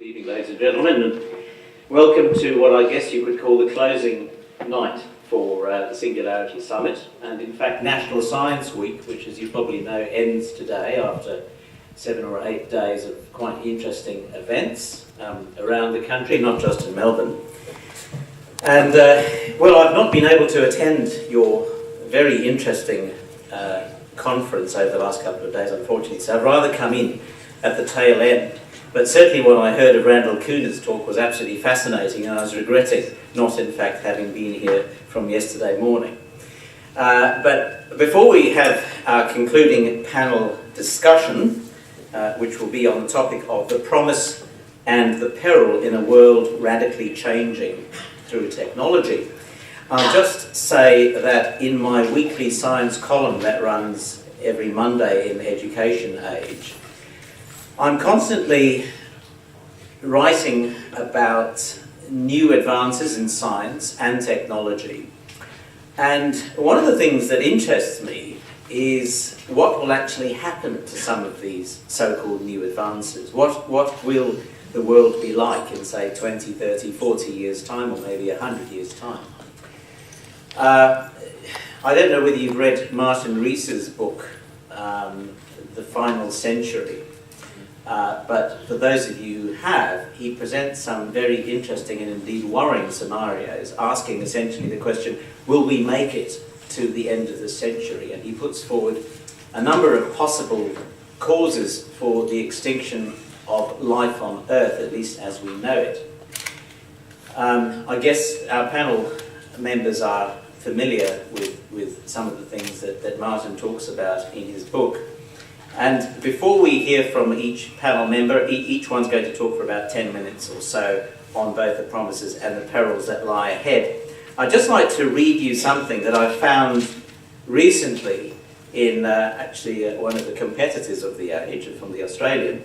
Good evening, ladies and gentlemen, and welcome to what I guess you would call the closing night for the Singularity Summit, and in fact National Science Week, which as you probably know ends today after 7 or 8 days of quite interesting events around the country, not just in Melbourne. And well, I've not been able to attend your very interesting conference over the last couple of days, unfortunately, so I'd rather come in at the tail end. But certainly what I heard of Randal Koene's talk was absolutely fascinating, and I was regretting not in fact having been here from yesterday morning. But before we have our concluding panel discussion, which will be on the topic of the promise and the peril in a world radically changing through technology, I'll just say that in my weekly science column that runs every Monday in Education Age, I'm constantly writing about new advances in science and technology. And one of the things that interests me is what will actually happen to some of these so-called new advances. What will the world be like in, say, 20, 30, 40 years' time, or maybe 100 years' time? I don't know whether you've read Martin Rees's book, The Final Century. But for those of you who have, he presents some very interesting and indeed worrying scenarios, asking essentially the question, will we make it to the end of the century? And he puts forward a number of possible causes for the extinction of life on Earth, at least as we know it. I guess our panel members are familiar with some of the things that Martin talks about in his book. And before we hear from each panel member, each one's going to talk for about 10 minutes or so on both the promises and the perils that lie ahead. I'd just like to read you something that I found recently in actually one of the competitors of the Age, from the Australian.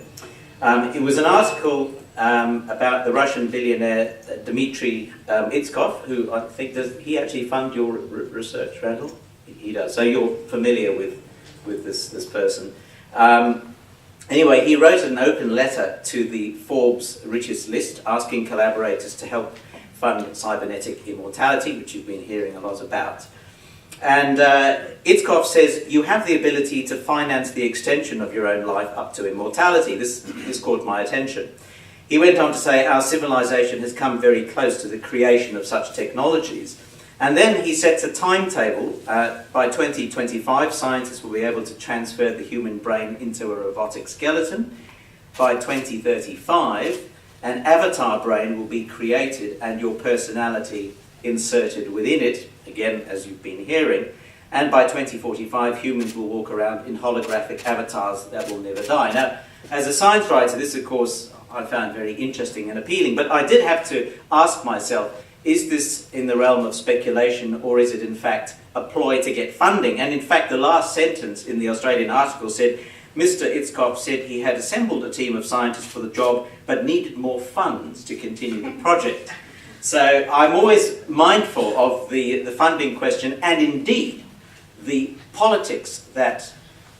It was an article about the Russian billionaire Dmitry Itskov, who I think, does he actually fund your research, Randal? He does, so you're familiar with this person. Anyway, he wrote an open letter to the Forbes richest list asking collaborators to help fund cybernetic immortality, which you've been hearing a lot about. And Itskov says, you have the ability to finance the extension of your own life up to immortality. This caught my attention. He went on to say, our civilization has come very close to the creation of such technologies. And then he sets a timetable. By 2025, scientists will be able to transfer the human brain into a robotic skeleton. By 2035, an avatar brain will be created and your personality inserted within it, again, as you've been hearing. And by 2045, humans will walk around in holographic avatars that will never die. Now, as a science writer, this, of course, I found very interesting and appealing. But I did have to ask myself, is this in the realm of speculation, or is it in fact a ploy to get funding? And in fact, the last sentence in the Australian article said, Mr. Itskov said he had assembled a team of scientists for the job, but needed more funds to continue the project. So I'm always mindful of the funding question, and indeed the politics that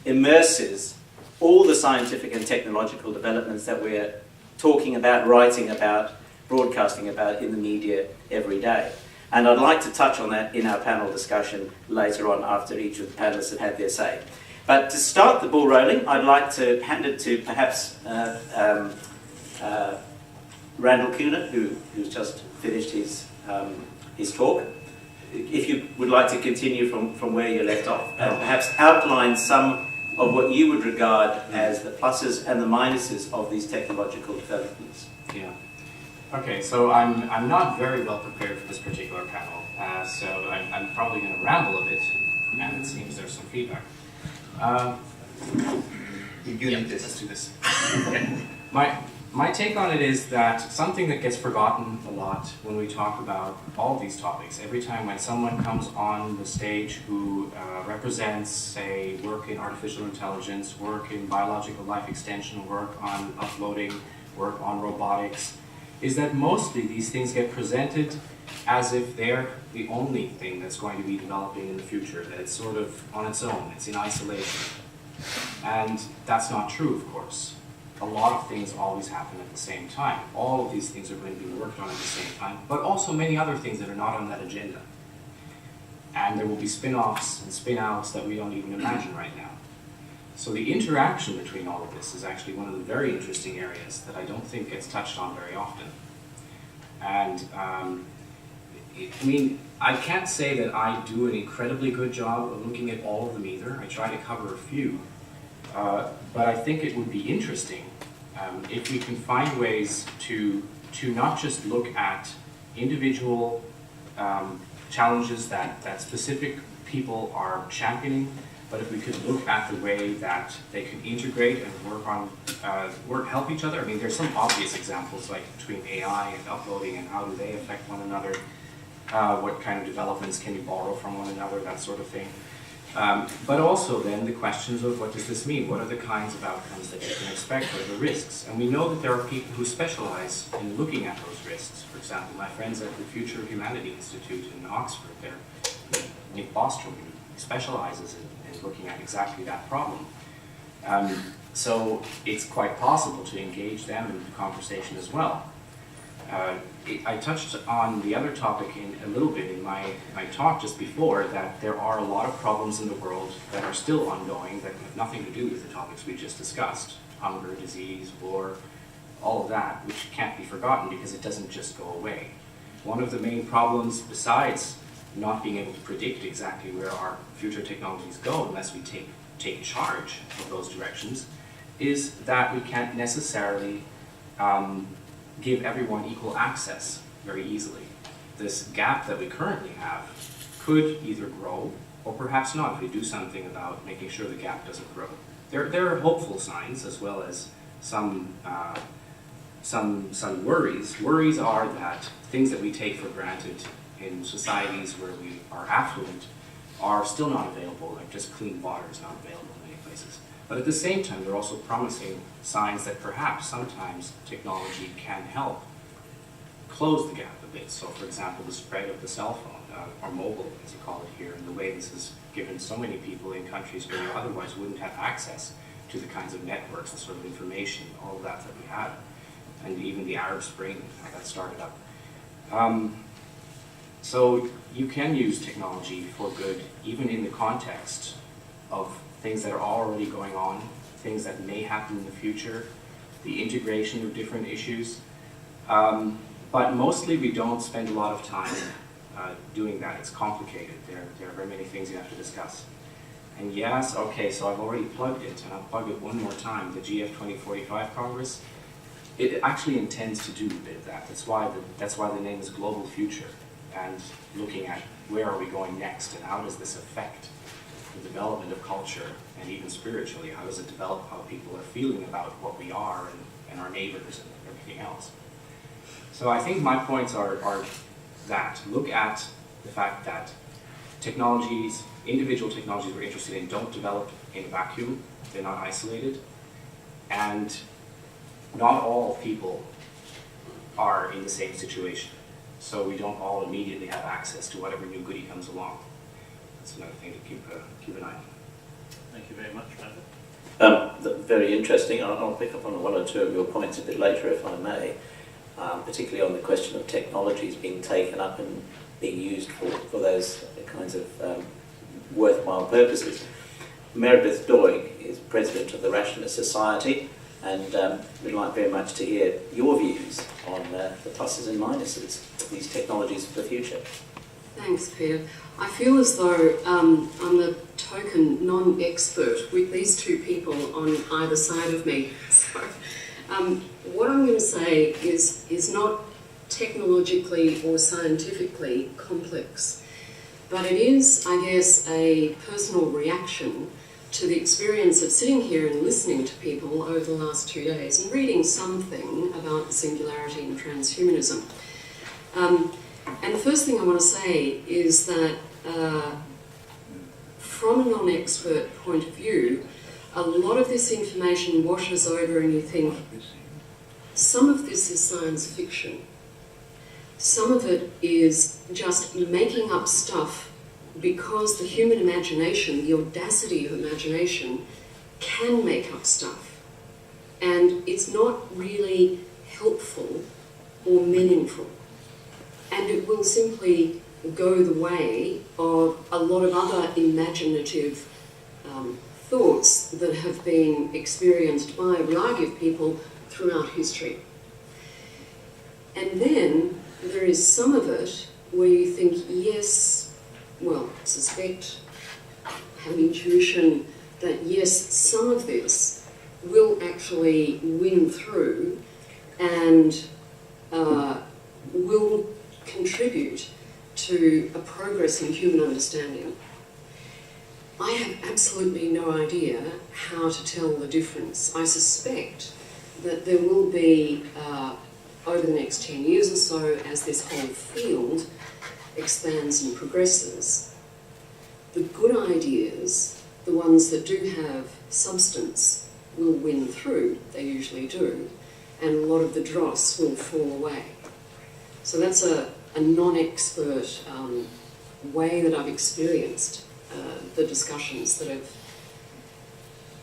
immerses all the scientific and technological developments that we're talking about, writing about, broadcasting about in the media every day. And I'd like to touch on that in our panel discussion later on after each of the panelists have had their say. But to start the ball rolling, I'd like to hand it to perhaps Randal Koene, who's just finished his talk. If you would like to continue from where you left off, and perhaps outline some of what you would regard as the pluses and the minuses of these technological developments. Yeah. Okay, so I'm not very well prepared for this particular panel, so I'm probably going to ramble a bit, and it seems there's some feedback. Let's do this. Okay. My take on it is that something that gets forgotten a lot when we talk about all these topics, every time when someone comes on the stage who represents, say, work in artificial intelligence, work in biological life extension, work on uploading, work on robotics, is that mostly these things get presented as if they're the only thing that's going to be developing in the future, that it's sort of on its own, it's in isolation. And that's not true, of course. a lot of things always happen at the same time. All of these things are going to be worked on at the same time, but also many other things that are not on that agenda. And there will be spin-offs and spin-outs that we don't even imagine right now. So the interaction between all of this is actually one of the very interesting areas that I don't think gets touched on very often. And I mean, I can't say that I do an incredibly good job of looking at all of them either. I try to cover a few. But I think it would be interesting if we can find ways to not just look at individual challenges that specific people are championing, but if we could look at the way that they can integrate and help each other. I mean, there's some obvious examples like between AI and uploading and how do they affect one another, what kind of developments can you borrow from one another, that sort of thing. But also then the questions of what does this mean? What are the kinds of outcomes that you can expect? What are the risks? And we know that there are people who specialize in looking at those risks. For example, my friends at the Future of Humanity Institute in Oxford, Nick Bostrom specializes in looking at exactly that problem. So it's quite possible to engage them in the conversation as well. I touched on the other topic a little bit in my talk just before, that there are a lot of problems in the world that are still ongoing that have nothing to do with the topics we just discussed. Hunger, disease, war, all of that, which can't be forgotten because it doesn't just go away. One of the main problems, besides not being able to predict exactly where our future technologies go unless we take charge of those directions, is that we can't necessarily give everyone equal access very easily. This gap that we currently have could either grow or perhaps not if we do something about making sure the gap doesn't grow. There are hopeful signs as well as some worries. Worries are that things that we take for granted in societies where we are affluent are still not available, like just clean water is not available in many places. But at the same time, there are also promising signs that perhaps sometimes technology can help close the gap a bit. So for example, the spread of the cell phone, or mobile as you call it here, and the way this has given so many people in countries where you otherwise wouldn't have access to the kinds of networks, the sort of information, all of that we had, and even the Arab Spring, how that started up. So you can use technology for good, even in the context of things that are already going on, things that may happen in the future, the integration of different issues. But mostly we don't spend a lot of time doing that. It's complicated. There are very many things you have to discuss. And yes, okay, so I've already plugged it, and I'll plug it one more time, the GF 2045 Congress. It actually intends to do a bit of that. That's why the name is Global Future, and looking at where are we going next, and how does this affect the development of culture, and even spiritually, how does it develop how people are feeling about what we are and our neighbors and everything else. So I think my points are that. Look at the fact that technologies, individual technologies we're interested in don't develop in a vacuum, they're not isolated, and not all people are in the same situation. So we don't all immediately have access to whatever new goodie comes along. That's another thing to keep an eye on. Thank you very much, Randal. Very interesting. I'll pick up on one or two of your points a bit later, if I may, particularly on the question of technologies being taken up and being used for those kinds of worthwhile purposes. Meredith Doig is president of the Rationalist Society, and we'd like very much to hear your views on the pluses and minuses of these technologies for the future. Thanks, Peter. I feel as though I'm the token non-expert with these two people on either side of me. So, what I'm going to say is not technologically or scientifically complex, but it is, I guess, a personal reaction to the experience of sitting here and listening to people over the last 2 days and reading something about the singularity and transhumanism. And the first thing I want to say is that from a non-expert point of view, a lot of this information washes over and you think, some of this is science fiction. Some of it is just making up stuff because the human imagination, the audacity of imagination, can make up stuff. and it's not really helpful or meaningful. And it will simply go the way of a lot of other imaginative thoughts that have been experienced by a variety of people throughout history. And then there is some of it where you think, yes, well, suspect, have intuition that yes, some of this will actually win through and will contribute to a progress in human understanding. I have absolutely no idea how to tell the difference. I suspect that there will be, over the next 10 years or so, as this whole field expands and progresses, the good ideas, the ones that do have substance, will win through, they usually do, and a lot of the dross will fall away. So that's a non-expert way that I've experienced the discussions that have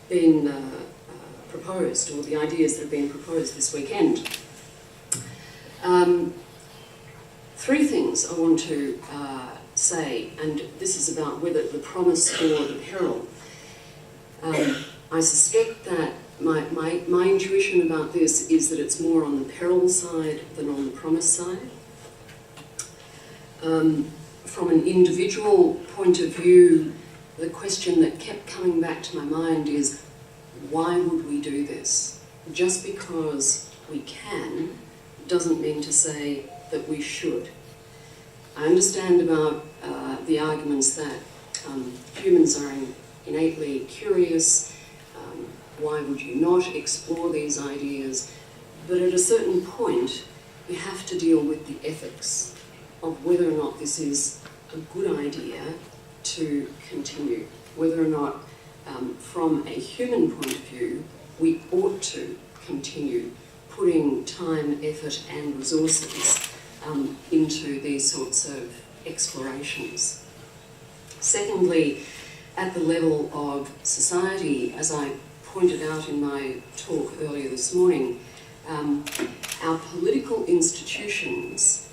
been proposed, or the ideas that have been proposed this weekend. Three things I want to say, and this is about whether the promise or the peril. I suspect that my intuition about this is that it's more on the peril side than on the promise side. From an individual point of view, the question that kept coming back to my mind is, why would we do this? Just because we can doesn't mean to say that we should. I understand about the arguments that humans are innately curious. Why would you not explore these ideas? But at a certain point, you have to deal with the ethics of whether or not this is a good idea to continue, whether or not, from a human point of view, we ought to continue putting time, effort and resources into these sorts of explorations. Secondly, at the level of society, as I pointed out in my talk earlier this morning, our political institutions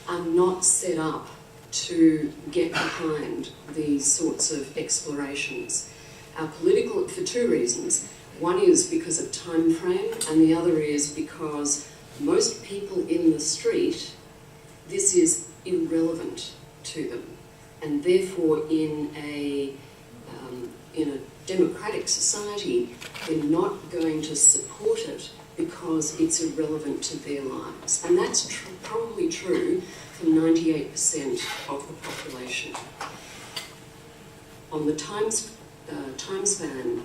are not set up to get behind these sorts of explorations. Our political, for two reasons. One is because of time frame, and the other is because most people in the street, this is irrelevant to them, and therefore in a democratic society, they're not going to support it because it's irrelevant to their lives. And that's probably true for 98% of the population. On the time span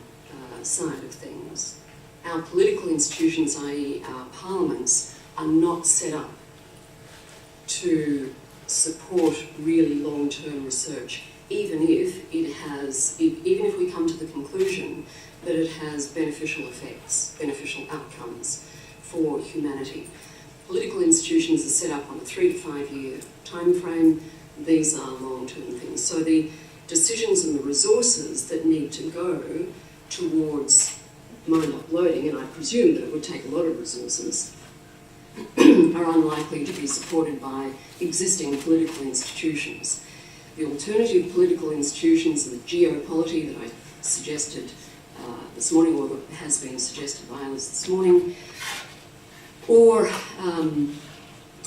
side of things, our political institutions, i.e. our parliaments, are not set up to support really long-term research, even if we come to the conclusion that it has beneficial effects, beneficial outcomes for humanity. Political institutions are set up on a 3 to 5 year time frame. These are long-term things. So the decisions and the resources that need to go towards mind uploading, and I presume that it would take a lot of resources, are unlikely to be supported by existing political institutions. The alternative political institutions are the geopolity that I suggested this morning, or that has been suggested by others this morning, or I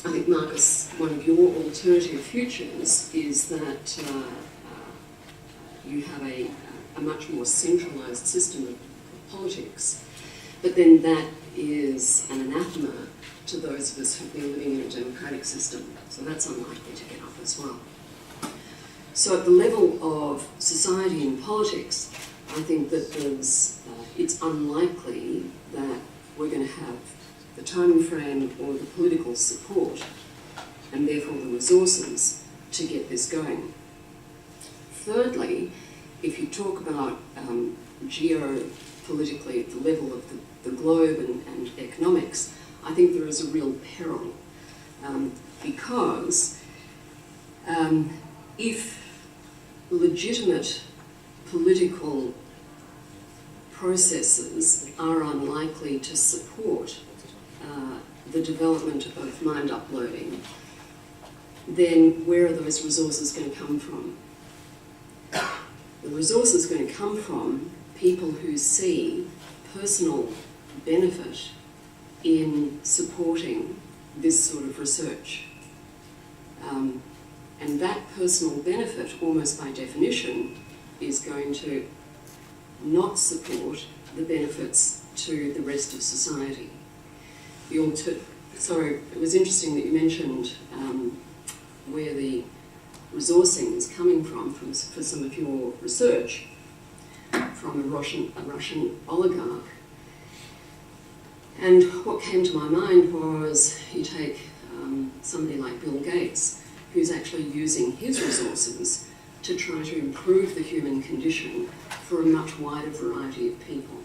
think, Marcus, one of your alternative futures is that you have a much more centralised system of politics, but then that is an anathema to those of us who've been living in a democratic system, so that's unlikely to get up as well. So at the level of society and politics, I think that it's unlikely that we're going to have the time frame or the political support, and therefore the resources, to get this going. Thirdly, if you talk about geopolitically at the level of the globe and economics, I think there is a real peril, because if legitimate political processes are unlikely to support the development of mind uploading, then where are those resources going to come from? The resources are going to come from people who see personal benefit in supporting this sort of research. And that personal benefit, almost by definition, is going to not support the benefits to the rest of society. So it was interesting that you mentioned where the resourcing is coming from for some of your research, from a Russian oligarch. And what came to my mind was you take somebody like Bill Gates, who's actually using his resources to try to improve the human condition for a much wider variety of people.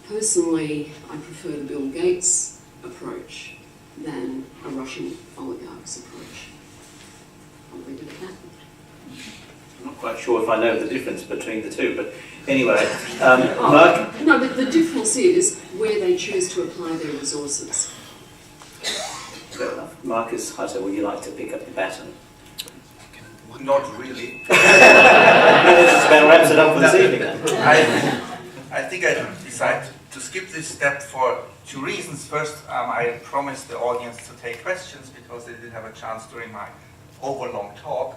Personally, I prefer the Bill Gates approach than a Russian oligarch's approach. I'll leave it at that. I'm not quite sure if I know the difference between the two, but anyway, Mark? No, but the difference is where they choose to apply their resources. Fair enough. Marcus Hutter, would you like to pick up the baton? Not really. That just about wraps it up for this evening then. I think I decided to skip this step for two reasons. First, I promised the audience to take questions because they didn't have a chance during my overlong talk.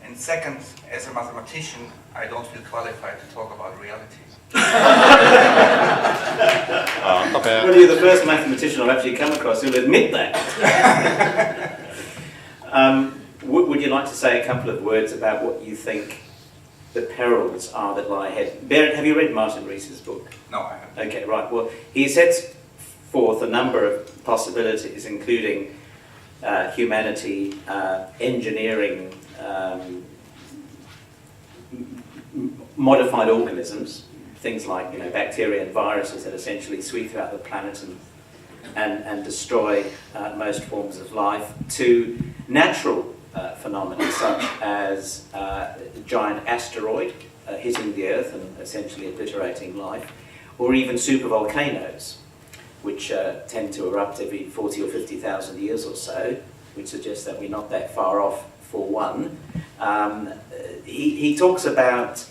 And second, as a mathematician, I don't feel qualified to talk about reality. Well, you're the first mathematician I've actually come across who'll admit that. Would you like to say a couple of words about what you think the perils are that lie ahead? Meredith, have you read Martin Rees's book? No, I haven't. Okay, right. Well, he sets forth a number of possibilities, including humanity, engineering, modified organisms, things like bacteria and viruses that essentially sweep throughout the planet and destroy most forms of life, to natural phenomena such as a giant asteroid hitting the Earth and essentially obliterating life, or even supervolcanoes, which tend to erupt every 40 or 50,000 years or so, which suggests that we're not that far off for one. He talks about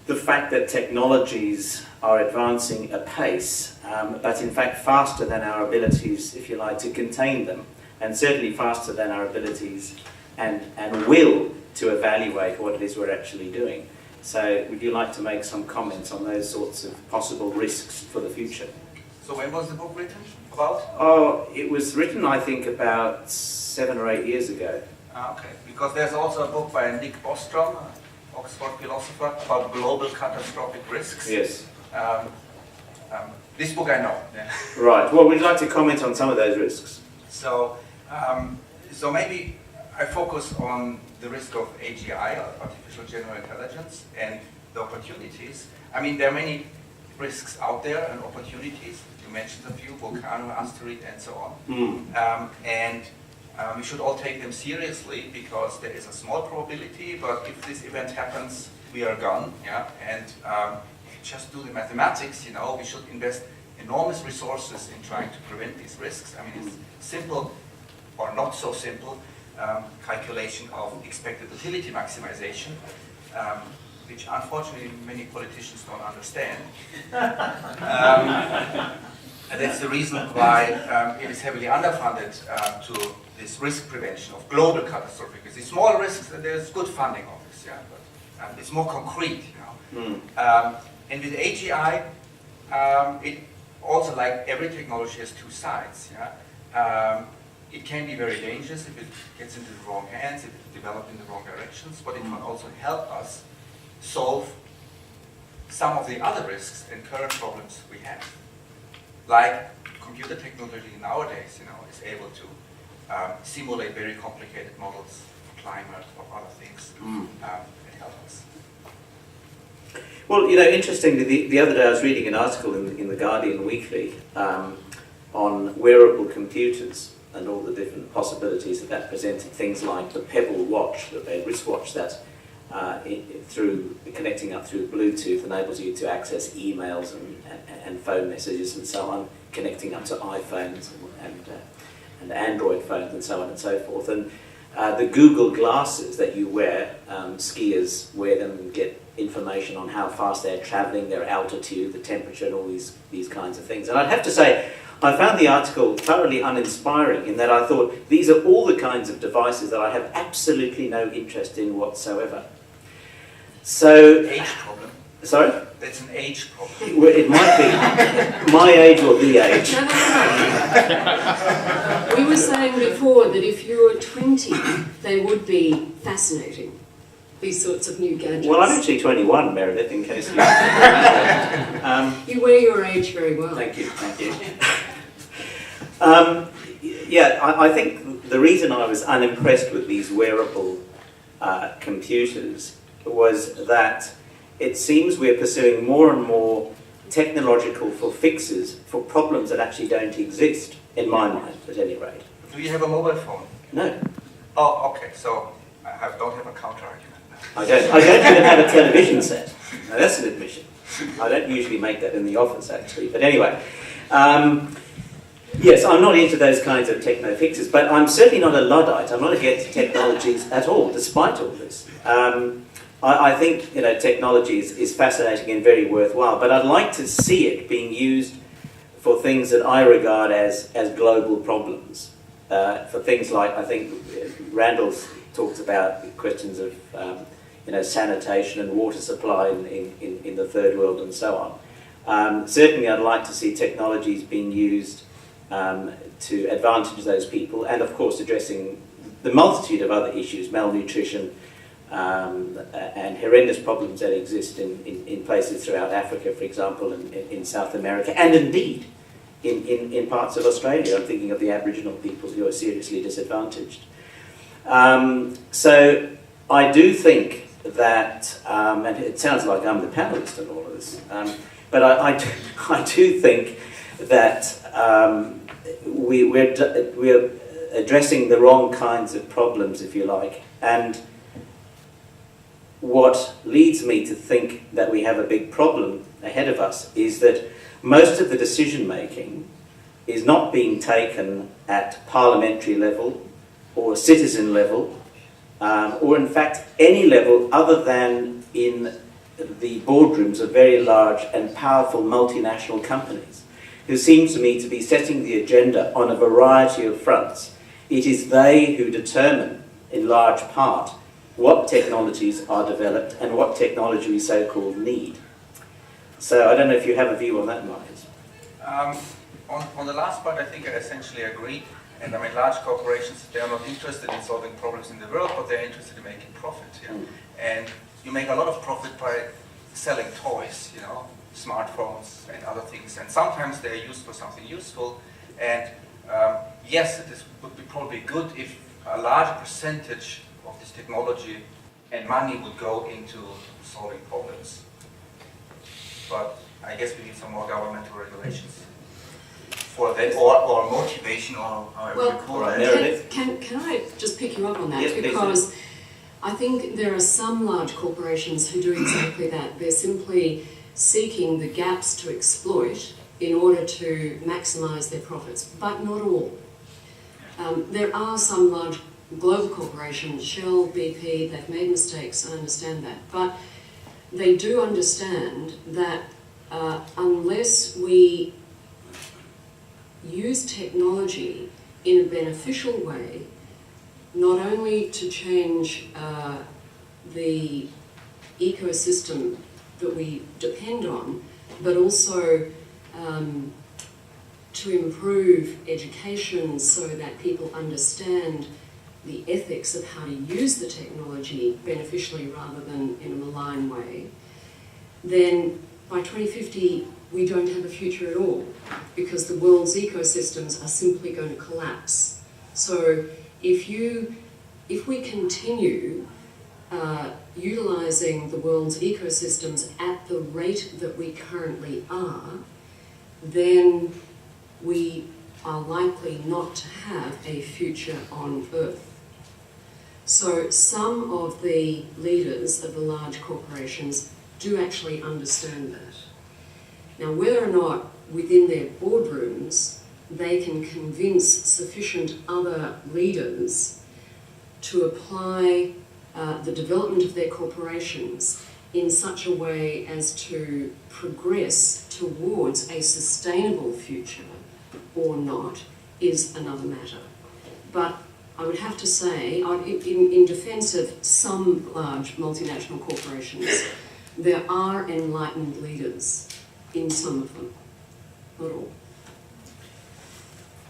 the fact that technologies are advancing apace, but in fact faster than our abilities, if you like, to contain them, and certainly faster than our abilities and will to evaluate what it is we're actually doing. So would you like to make some comments on those sorts of possible risks for the future? So when was the book written about? Oh, it was written, I think, about 7 or 8 years ago. Okay, because there's also a book by Nick Bostrom, an Oxford philosopher, about global catastrophic risks. Yes. This book I know. Yeah. Right. Well, would you like to comment on some of those risks? So maybe I focus on the risk of AGI, or artificial general intelligence, and the opportunities. I mean, there are many risks out there and opportunities. You mentioned a few, volcano, asteroid, and so on. We should all take them seriously because there is a small probability, but if this event happens, we are gone. Yeah? And if you just do the mathematics, we should invest enormous resources in trying to prevent these risks. I mean, it's simple or not so simple calculation of expected utility maximization, which unfortunately many politicians don't understand. And that's the reason why it is heavily underfunded to this risk prevention of global catastrophic risks. The small risks, there's good funding of this, yeah, but it's more concrete. And with AGI, it also, like every technology, has two sides. Yeah? It can be very dangerous if it gets into the wrong hands, if it's developed in the wrong directions, but it can also help us solve some of the other risks and current problems we have. Like computer technology nowadays, is able to simulate very complicated models of climate or other things and help us. Well, interestingly, the other day I was reading an article in the Guardian Weekly on wearable computers and all the different possibilities that presented, things like the Pebble watch, the wristwatch that through connecting up through Bluetooth enables you to access emails and phone messages and so on, connecting up to iPhones and Android phones and so on and so forth. And the Google glasses that you wear, skiers wear them and get information on how fast they're travelling, their altitude, the temperature, and all these kinds of things. And I'd have to say, I found the article thoroughly uninspiring in that I thought these are all the kinds of devices that I have absolutely no interest in whatsoever. So, Age problem. sorry? That's an age problem. Well, it might be my age or the age. No. We were saying before that if you were 20, they would be fascinating, these sorts of new gadgets. Well, I'm actually 21, Meredith, in case you... You wear your age very well. Thank you. Yeah, I think the reason I was unimpressed with these wearable computers was that it seems we're pursuing more and more technological fixes for problems that actually don't exist, in my mind, at any rate. Do you have a mobile phone? No, Oh, okay, so I don't have a counter-argument now. I don't even have a television set. Now, that's an admission. I don't usually make that in the office, actually. But anyway, yes, I'm not into those kinds of techno fixes, but I'm certainly not a Luddite. I'm not against technologies at all, despite all this. I think technology is fascinating and very worthwhile, but I'd like to see it being used for things that I regard as global problems. For things like, I think Randal's talks about questions of sanitation and water supply in the third world and so on. Certainly I'd like to see technologies being used to advantage those people, and of course addressing the multitude of other issues, malnutrition, and horrendous problems that exist in places throughout Africa, for example, in South America, and indeed in parts of Australia. I'm thinking of the Aboriginal people who are seriously disadvantaged. So I do think that, and it sounds like I'm the panelist in all of this, but I do think that we're addressing the wrong kinds of problems, if you like, and what leads me to think that we have a big problem ahead of us is that most of the decision making is not being taken at parliamentary level or citizen level, or in fact any level other than in the boardrooms of very large and powerful multinational companies, who seem to me to be setting the agenda on a variety of fronts. It is they who determine, in large part, what technologies are developed and what technology we so-called need. So I don't know if you have a view on that, Marcus. On the last part, I think I essentially agree. And I mean, large corporations, they are not interested in solving problems in the world, but they're interested in making profit. Yeah? And you make a lot of profit by selling toys, smartphones and other things. And sometimes they're used for something useful. And yes, it would be probably good if a large percentage of this technology and money would go into solving problems. But I guess we need some more governmental regulations for that, or motivation, or however you call it. Can I just pick you up on that? Yes, because I think there are some large corporations who do exactly that. They're simply seeking the gaps to exploit in order to maximise their profits, but not all. There are some large global corporations, Shell, BP, they've made mistakes, I understand that, but they do understand that unless we use technology in a beneficial way, not only to change the ecosystem that we depend on, but also to improve education so that people understand the ethics of how to use the technology beneficially rather than in a malign way, then by 2050 we don't have a future at all, because the world's ecosystems are simply going to collapse. So if we continue utilising the world's ecosystems at the rate that we currently are, then we are likely not to have a future on Earth. So some of the leaders of the large corporations do actually understand that. Now, whether or not within their boardrooms they can convince sufficient other leaders to apply the development of their corporations in such a way as to progress towards a sustainable future or not is another matter. But I would have to say, in defence of some large multinational corporations, there are enlightened leaders in some of them, not all.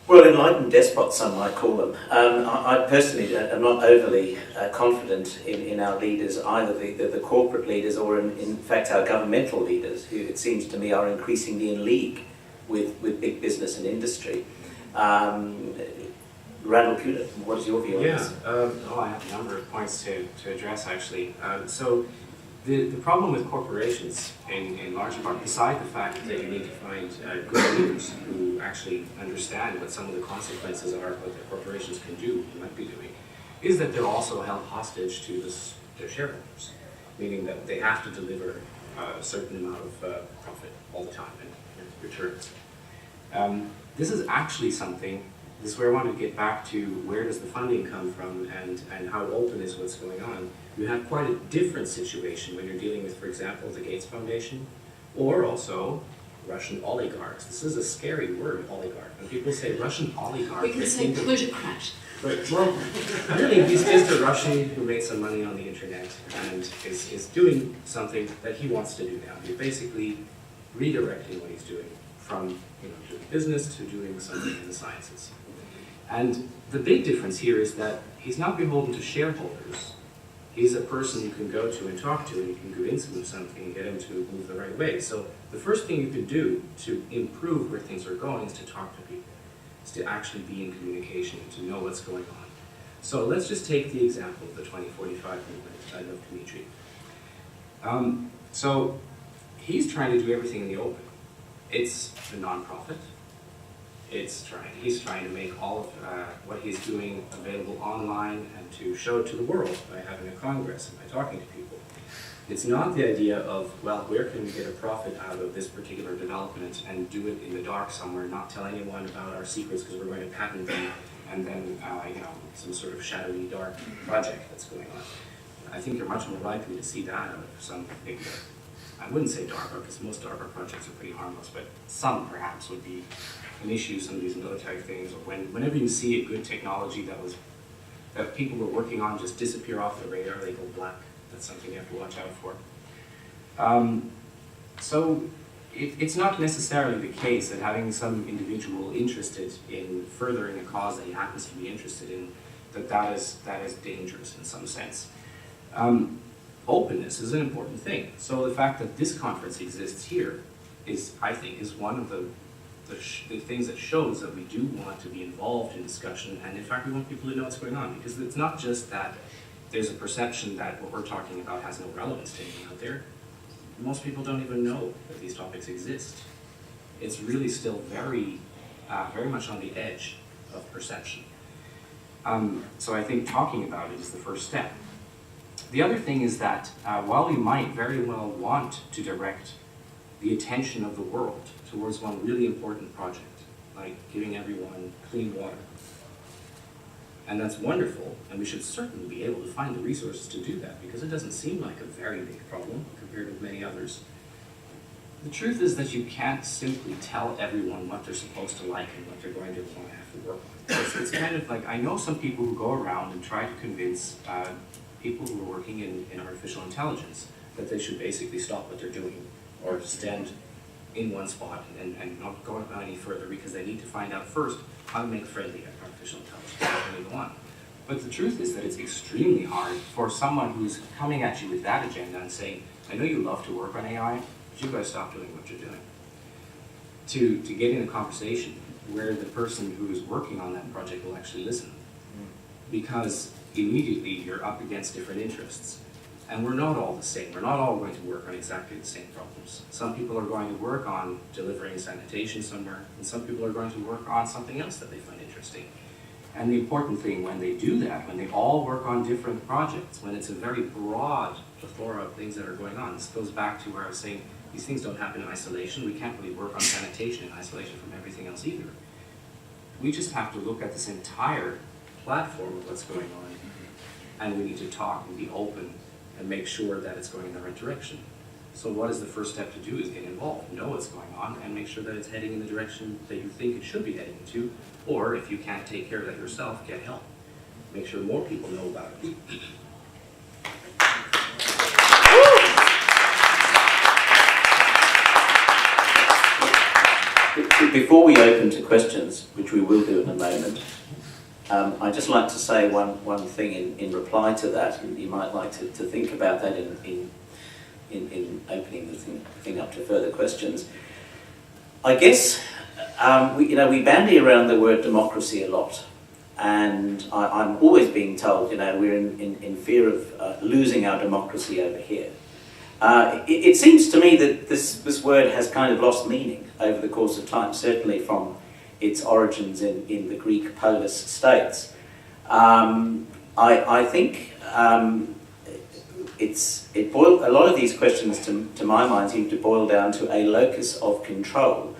Well, enlightened despots, some might call them. I personally am not overly confident in our leaders, either the corporate leaders or in fact our governmental leaders, who it seems to me are increasingly in league with big business and industry. Randal, Koene, what is your view on this? I have a number of points to address actually. So the problem with corporations, in large part, beside the fact that you need to find good leaders who actually understand what some of the consequences are of what the corporations can do, might be doing, is that they're also held hostage to their shareholders, meaning that they have to deliver a certain amount of profit all the time and returns. This is actually something. This is where I want to get back to where does the funding come from and how open is what's going on. You have quite a different situation when you're dealing with, for example, the Gates Foundation, or also Russian oligarchs. This is a scary word, oligarch. When people say Russian oligarch, We can say plutocrat. But, well, really, he's just a Russian who made some money on the internet and is doing something that he wants to do now. He's basically redirecting what he's doing from doing business to doing something in the sciences. And the big difference here is that he's not beholden to shareholders. He's a person you can go to and talk to, and you can convince him of something and get him to move the right way. So the first thing you can do to improve where things are going is to talk to people, is to actually be in communication and to know what's going on. So let's just take the example of the 2045 movement. I love Dimitri. So he's trying to do everything in the open. It's a non-profit. He's trying to make all of what he's doing available online and to show it to the world by having a congress and by talking to people. It's not the idea of, well, where can we get a profit out of this particular development and do it in the dark somewhere, not tell anyone about our secrets because we're going to patent them, and then some sort of shadowy dark project that's going on. I think you're much more likely to see that out of some big, I wouldn't say darker, because most darker projects are pretty harmless, but some perhaps would be an issue, some of these military things, or whenever you see a good technology that people were working on just disappear off the radar, they go black. That's something you have to watch out for. So it's not necessarily the case that having some individual interested in furthering a cause that he happens to be interested in, that is dangerous in some sense. Openness is an important thing. So the fact that this conference exists here I think, is one of the things that shows that we do want to be involved in discussion, and in fact we want people to know what's going on, because it's not just that there's a perception that what we're talking about has no relevance to anything out there. Most people don't even know that these topics exist. It's really still very much on the edge of perception. So I think talking about it is the first step. The other thing is that while we might very well want to direct the attention of the world towards one really important project, like giving everyone clean water, and that's wonderful, and we should certainly be able to find the resources to do that, because it doesn't seem like a very big problem compared with many others. The truth is that you can't simply tell everyone what they're supposed to like and what they're going to want to have to work on. It's kind of like, I know some people who go around and try to convince people who are working in artificial intelligence that they should basically stop what they're doing or stand in one spot and not go about any further, because they need to find out first how to make friendly artificial intelligence and they go on. But the truth is that it's extremely hard for someone who's coming at you with that agenda and saying, I know you love to work on AI, but you guys stop doing what you're doing. To get in a conversation where the person who is working on that project will actually listen. Because immediately you're up against different interests. And we're not all the same. We're not all going to work on exactly the same problems. Some people are going to work on delivering sanitation somewhere, and some people are going to work on something else that they find interesting. And the important thing when they do that, when they all work on different projects, when it's a very broad plethora of things that are going on, this goes back to where I was saying these things don't happen in isolation. We can't really work on sanitation in isolation from everything else either. We just have to look at this entire platform of what's going on, and we need to talk and be open and make sure that it's going in the right direction. So what is the first step to do is get involved, know what's going on, and make sure that it's heading in the direction that you think it should be heading into, or if you can't take care of that yourself, get help. Make sure more people know about it. Before we open to questions, which we will do in a moment, I'd just like to say one thing in reply to that, and you might like to think about that in opening the thing up to further questions. I guess we bandy around the word democracy a lot, and I'm always being told, we're in fear of losing our democracy over here. It seems to me that this word has kind of lost meaning over the course of time, certainly from its origins in the Greek polis states. I think a lot of these questions, to my mind, seem to boil down to a locus of control.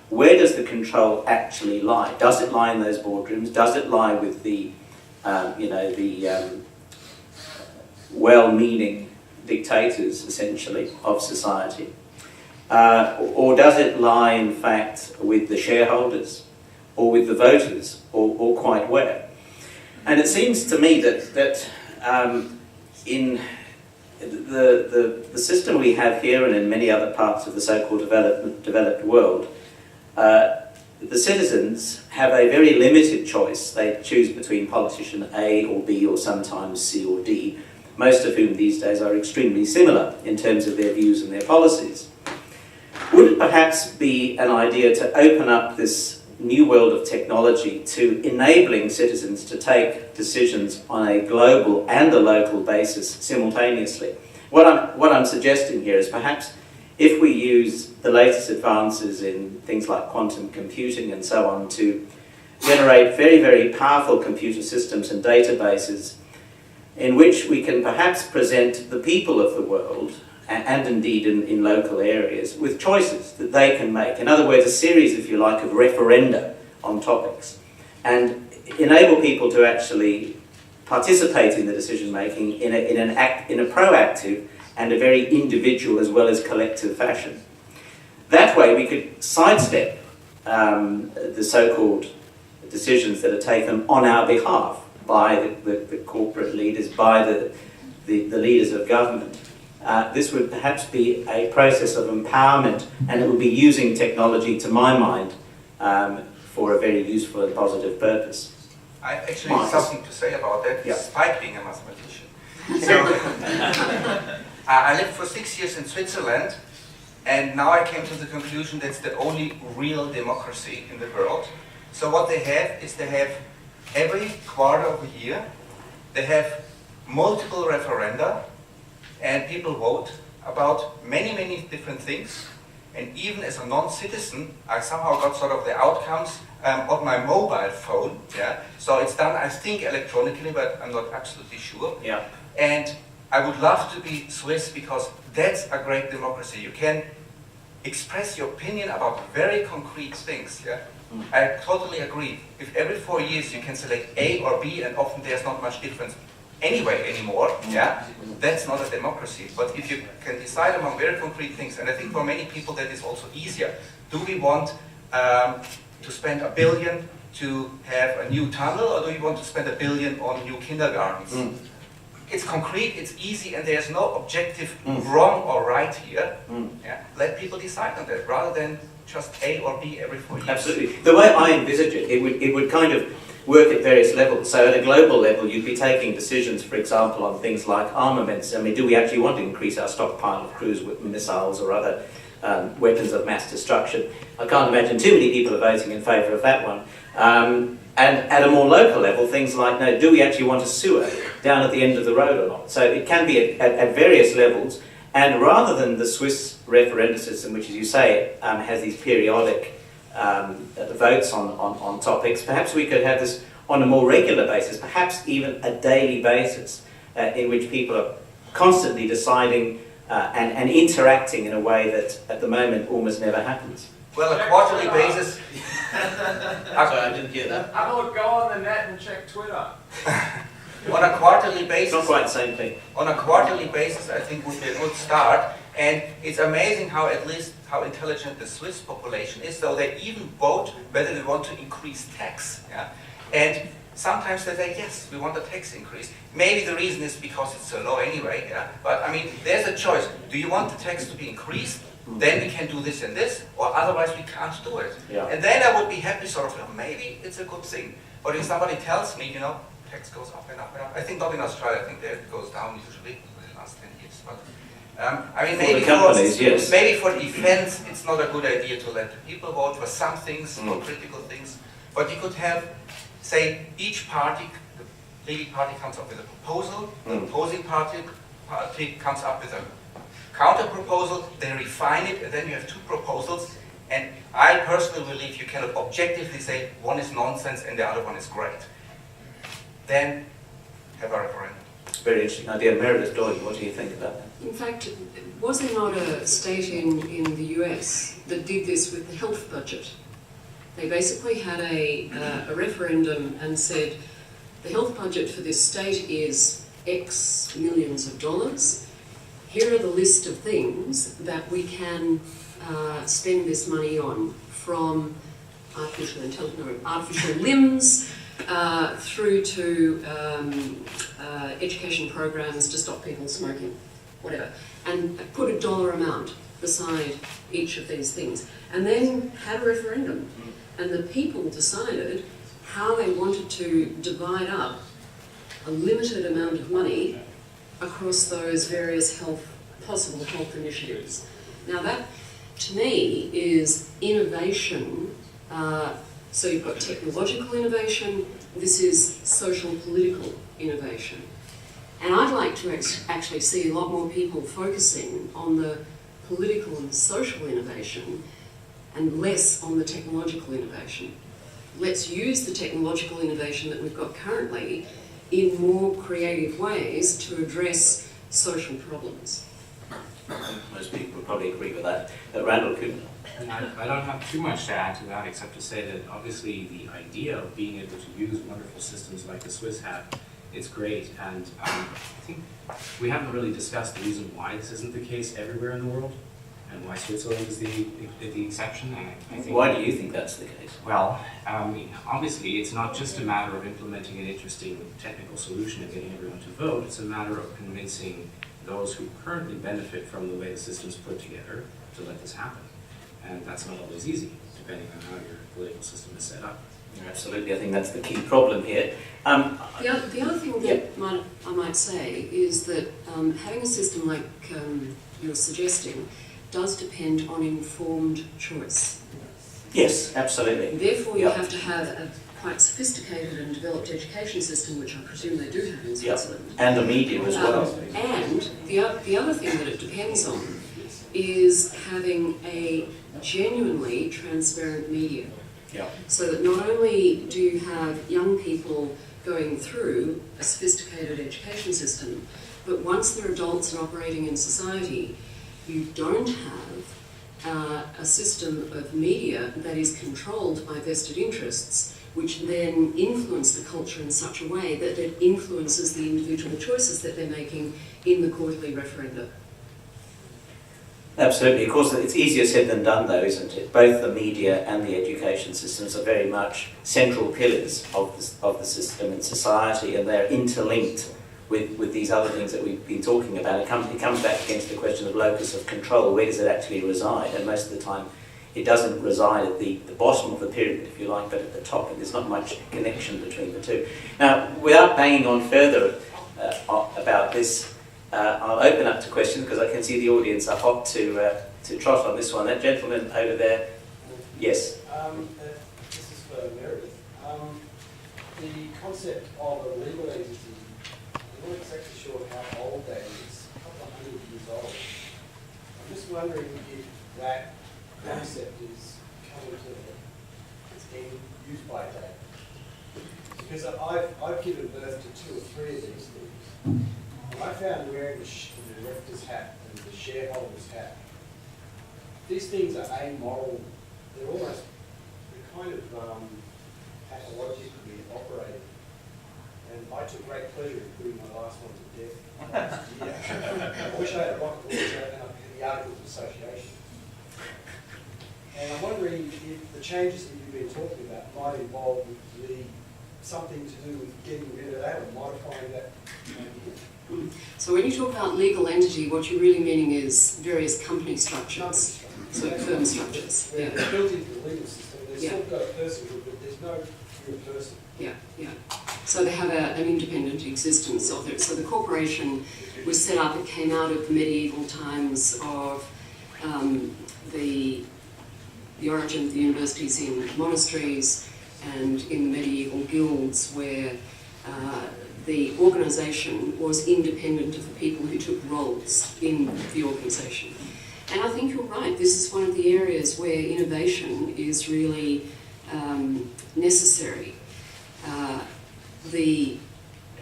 Where does the control actually lie? Does it lie in those boardrooms? Does it lie with the well-meaning dictators, essentially, of society? Or does it lie, in fact, with the shareholders, or with the voters, or quite where? And it seems to me that in the system we have here and in many other parts of the so-called developed world, the citizens have a very limited choice. They choose between politician A or B or sometimes C or D, most of whom these days are extremely similar in terms of their views and their policies. Would it perhaps be an idea to open up this new world of technology to enabling citizens to take decisions on a global and a local basis simultaneously? What I'm suggesting here is perhaps if we use the latest advances in things like quantum computing and so on to generate very, very powerful computer systems and databases in which we can perhaps present the people of the world, and indeed in local areas, with choices that they can make. In other words, a series, if you like, of referenda on topics, and enable people to actually participate in the decision-making in a proactive and a very individual as well as collective fashion. That way we could sidestep the so-called decisions that are taken on our behalf by the corporate leaders, by the leaders of government. This would perhaps be a process of empowerment, and it would be using technology, to my mind, for a very useful and positive purpose. I actually have something to say about that, despite being a mathematician. So, I lived for 6 years in Switzerland, and now I came to the conclusion that's the only real democracy in the world. So what they have is they have every quarter of a year, they have multiple referenda, and people vote about many, many different things. And even as a non-citizen, I somehow got sort of the outcomes on my mobile phone. Yeah. So it's done, I think, electronically, but I'm not absolutely sure. Yeah. And I would love to be Swiss because that's a great democracy. You can express your opinion about very concrete things. Yeah. I totally agree. If every 4 years you can select A or B, and often there's not much difference anyway anymore, yeah, that's not a democracy. But if you can decide among very concrete things, and I think for many people that is also easier. Do we want to spend $1 billion to have a new tunnel, or do we want to spend $1 billion on new kindergartens? It's concrete, it's easy, and there's no objective wrong or right here. Yeah? Let people decide on that, rather than just A or B every 4 years. Absolutely. The way I envisage it, it would kind of work at various levels. So at a global level, you'd be taking decisions, for example, on things like armaments. I mean, do we actually want to increase our stockpile of cruise missiles or other weapons of mass destruction? I can't imagine too many people are voting in favour of that one. And at a more local level, things like, no, do we actually want a sewer down at the end of the road or not? So it can be at various levels. And rather than the Swiss referenda system, which, as you say, has these periodic votes on topics, perhaps we could have this on a more regular basis, perhaps even a daily basis, in which people are constantly deciding and interacting in a way that at the moment almost never happens. Well, a quarterly basis. Sorry, I didn't hear that. How about go on the net and check Twitter? On a quarterly basis. It's not quite the same thing. On a quarterly basis, I think would be a good start. And it's amazing how intelligent the Swiss population is. So they even vote whether they want to increase tax. Yeah? And sometimes they say, yes, we want a tax increase. Maybe the reason is because it's so low anyway. Yeah? But I mean, there's a choice. Do you want the tax to be increased? Then we can do this and this, or otherwise we can't do it. Yeah. And then I would be happy, sort of, maybe it's a good thing. But if somebody tells me, tax goes up and up and up. I think not in Australia, I think there it goes down usually in the last 10 years. But I mean, maybe maybe for defense, it's not a good idea to let the people vote for some things, for critical things. But you could have, say, each party, the leading party comes up with a proposal, the opposing party comes up with a counter proposal, they refine it, and then you have two proposals. And I personally believe you cannot objectively say one is nonsense and the other one is great. Then have a referendum. Very interesting idea. Meredith, Doig, what do you think about that? In fact, was there not a state in the US that did this with the health budget? They basically had a referendum and said, the health budget for this state is X millions of dollars. Here are the list of things that we can spend this money on, from artificial limbs through to education programs to stop people smoking, whatever, and put a dollar amount beside each of these things, and then had a referendum, and the people decided how they wanted to divide up a limited amount of money across those various possible health initiatives. Now that, to me, is innovation. So you've got technological innovation, this is social political innovation. And I'd like to actually see a lot more people focusing on the political and social innovation and less on the technological innovation. Let's use the technological innovation that we've got currently in more creative ways to address social problems. Most people would probably agree with that. Randal, Koene. I don't have too much to add to that, except to say that obviously the idea of being able to use wonderful systems like the Swiss have, it's great. And I think we haven't really discussed the reason why this isn't the case everywhere in the world, and why Switzerland is the exception. And I think, why do you think that's the case? Well, obviously it's not just a matter of implementing an interesting technical solution and getting everyone to vote. It's a matter of convincing those who currently benefit from the way the system's put together to let this happen. And that's not always easy, depending on how your political system is set up. Absolutely, I think that's the key problem here. The other thing that I might say is that having a system like you're suggesting does depend on informed choice. Yes, absolutely. Therefore, you have to have a quite sophisticated and developed education system, which I presume they do have in Switzerland. And the media as well. And the other thing that it depends on is having a genuinely transparent media. Yeah. So that not only do you have young people going through a sophisticated education system, but once they're adults and operating in society, you don't have a system of media that is controlled by vested interests, which then influence the culture in such a way that it influences the individual choices that they're making in the quarterly referenda. Absolutely. Of course, it's easier said than done, though, isn't it? Both the media and the education systems are very much central pillars of the system in society, and they're interlinked with these other things that we've been talking about. It comes back against the question of locus of control. Where does it actually reside? And most of the time, it doesn't reside at the bottom of the pyramid, if you like, but at the top, and there's not much connection between the two. Now, without banging on further about this, I'll open up to questions, because I can see the audience are hot to trot on this one. That gentleman over there, yes. This is for Meredith. The concept of a legal entity, I'm not exactly sure how old that is, a couple of 100 years old. I'm just wondering if that concept is coming to the end used by date. because I've given birth to 2 or 3 of these things. And I found wearing the director's hat and the shareholder's hat, these things are amoral. They're kind of pathologically operating. And I took great pleasure in putting my last one to death last year. I wish I had a rocket launcher and the Articles of Association. And I'm wondering if the changes that you've been talking about might involve something to do with getting rid of that or modifying that. So when you talk about legal entity, what you're really meaning is various company structures, so firm structures. They're built into the legal system. There's Yeah. still got a personhood, but there's no real person. Yeah, yeah. So they have an independent existence. So the corporation was set up, it came out of the medieval times of the origin of the universities in monasteries and in the medieval guilds where the organisation was independent of the people who took roles in the organisation. And I think you're right, this is one of the areas where innovation is really necessary.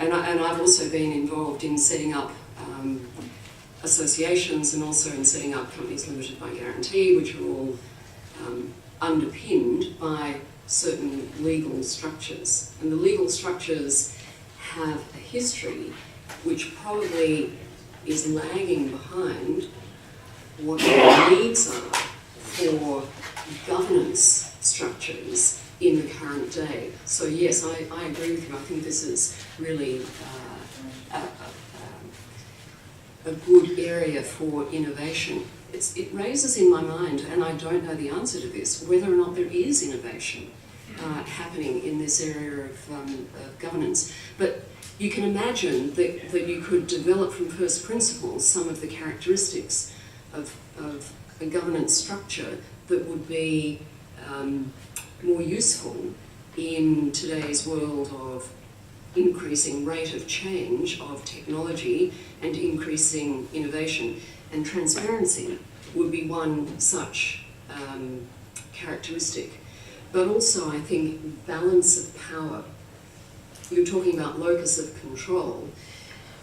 And I've also been involved in setting up associations and also in setting up companies limited by guarantee, which are all underpinned by certain legal structures. And the legal structures have a history which probably is lagging behind what the needs are for governance structures in the current day. So yes, I agree with you. I think this is really a good area for innovation. It raises in my mind, and I don't know the answer to this, whether or not there is innovation happening in this area of governance. But you can imagine that you could develop from first principles some of the characteristics of a governance structure that would be more useful in today's world of increasing rate of change of technology and increasing innovation. And transparency would be one such characteristic. But also, I think, balance of power. You're talking about locus of control.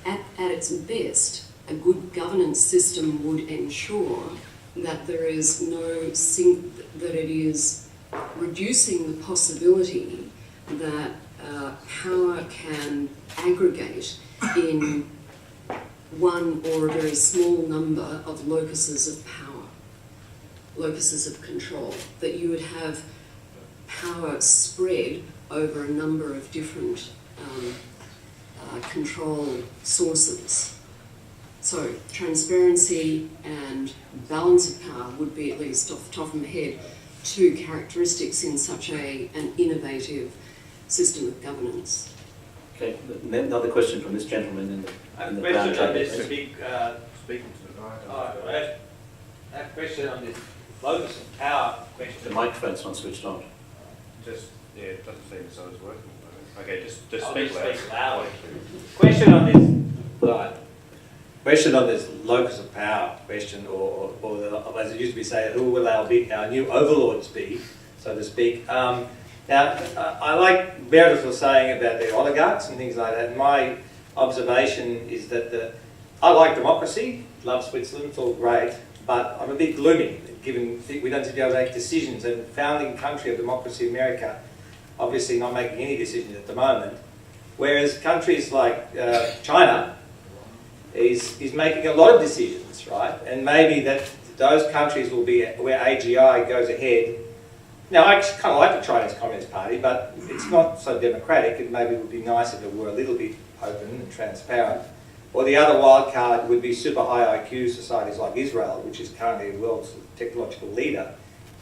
At its best, a good governance system would ensure that there is that it is reducing the possibility that power can aggregate in one or a very small number of locuses of power, locuses of control, that you would have power spread over a number of different control sources. So transparency and balance of power would be, at least off the top of my head, 2 characteristics in such an innovative system of governance. Okay, another question from this gentleman in the brown Question on jacket. this speaking to the right. That question on this locus of power The question. microphone's not switched on. It doesn't seem so it's working. Okay, just I'll speak just loud. speak loudly. Question on this. Right. Question on this locus of power question, or as it used to be said, who will our new overlords be, so to speak. Now, I like Meredith was saying about the oligarchs and things like that. And my observation is that I like democracy, love Switzerland, it's all great, but I'm a bit gloomy, given we don't seem to be able to make decisions. And founding country of democracy, America, obviously not making any decisions at the moment, whereas countries like China is making a lot of decisions, right? And maybe that those countries will be where AGI goes ahead. Now, I kind of like the Chinese Communist Party, but it's not so democratic. It maybe would be nice if it were a little bit open and transparent. Or the other wild card would be super high IQ societies like Israel, which is currently the world's technological leader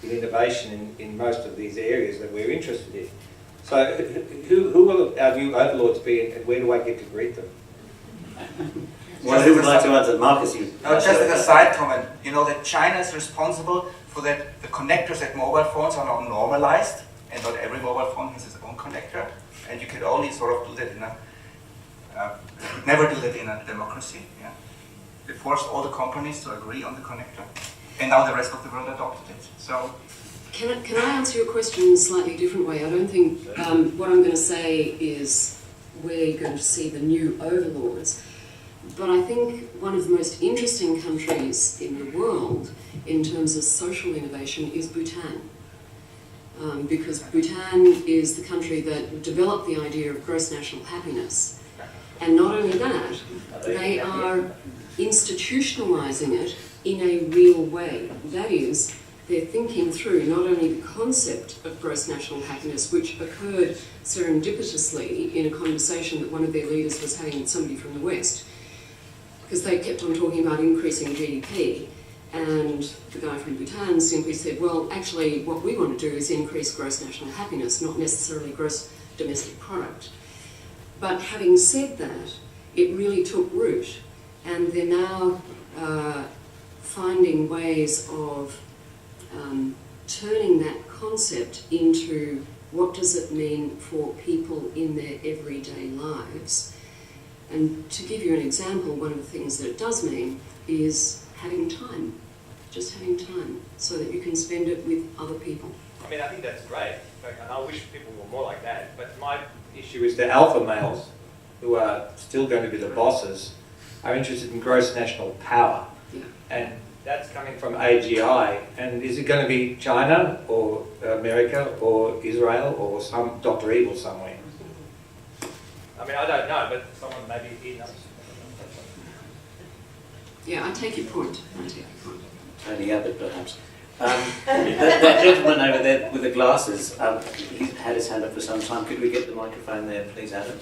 in innovation in most of these areas that we're interested in. So who will our new overlords be, and where do I get to greet them? Well, who would like to answer? Marcus, you. No, just as a side comment, you know that China is responsible for that the connectors at mobile phones are not normalized, and not every mobile phone has its own connector, and you can only sort of do that in a, never do that in a democracy. Yeah, they forced all the companies to agree on the connector, and now the rest of the world adopted it. So Can I answer your question in a slightly different way? I don't think what I'm going to say is we're going to see the new overlords, but I think one of the most interesting countries in the world in terms of social innovation is Bhutan. Because Bhutan is the country that developed the idea of gross national happiness. And not only that, they are institutionalizing it in a real way. That is, they're thinking through not only the concept of gross national happiness, which occurred serendipitously in a conversation that one of their leaders was having with somebody from the West, because they kept on talking about increasing GDP, and the guy from Bhutan simply said, well, actually, what we want to do is increase gross national happiness, not necessarily gross domestic product. But having said that, it really took root, and they're now finding ways of turning that concept into what does it mean for people in their everyday lives. And to give you an example, one of the things that it does mean is having time, just having time, so that you can spend it with other people. I mean, I think that's great, and I wish people were more like that, but my Issue is the alpha males, who are still going to be the bosses, are interested in gross national power. Yeah. And that's coming from AGI. And is it going to be China or America or Israel or some Dr. Evil somewhere? I mean, I don't know, but someone maybe he knows. Yeah, I take your point. Tony Abbott, perhaps. That gentleman over there with the glasses, he's had his hand up for some time. Could we get the microphone there, please, Adam?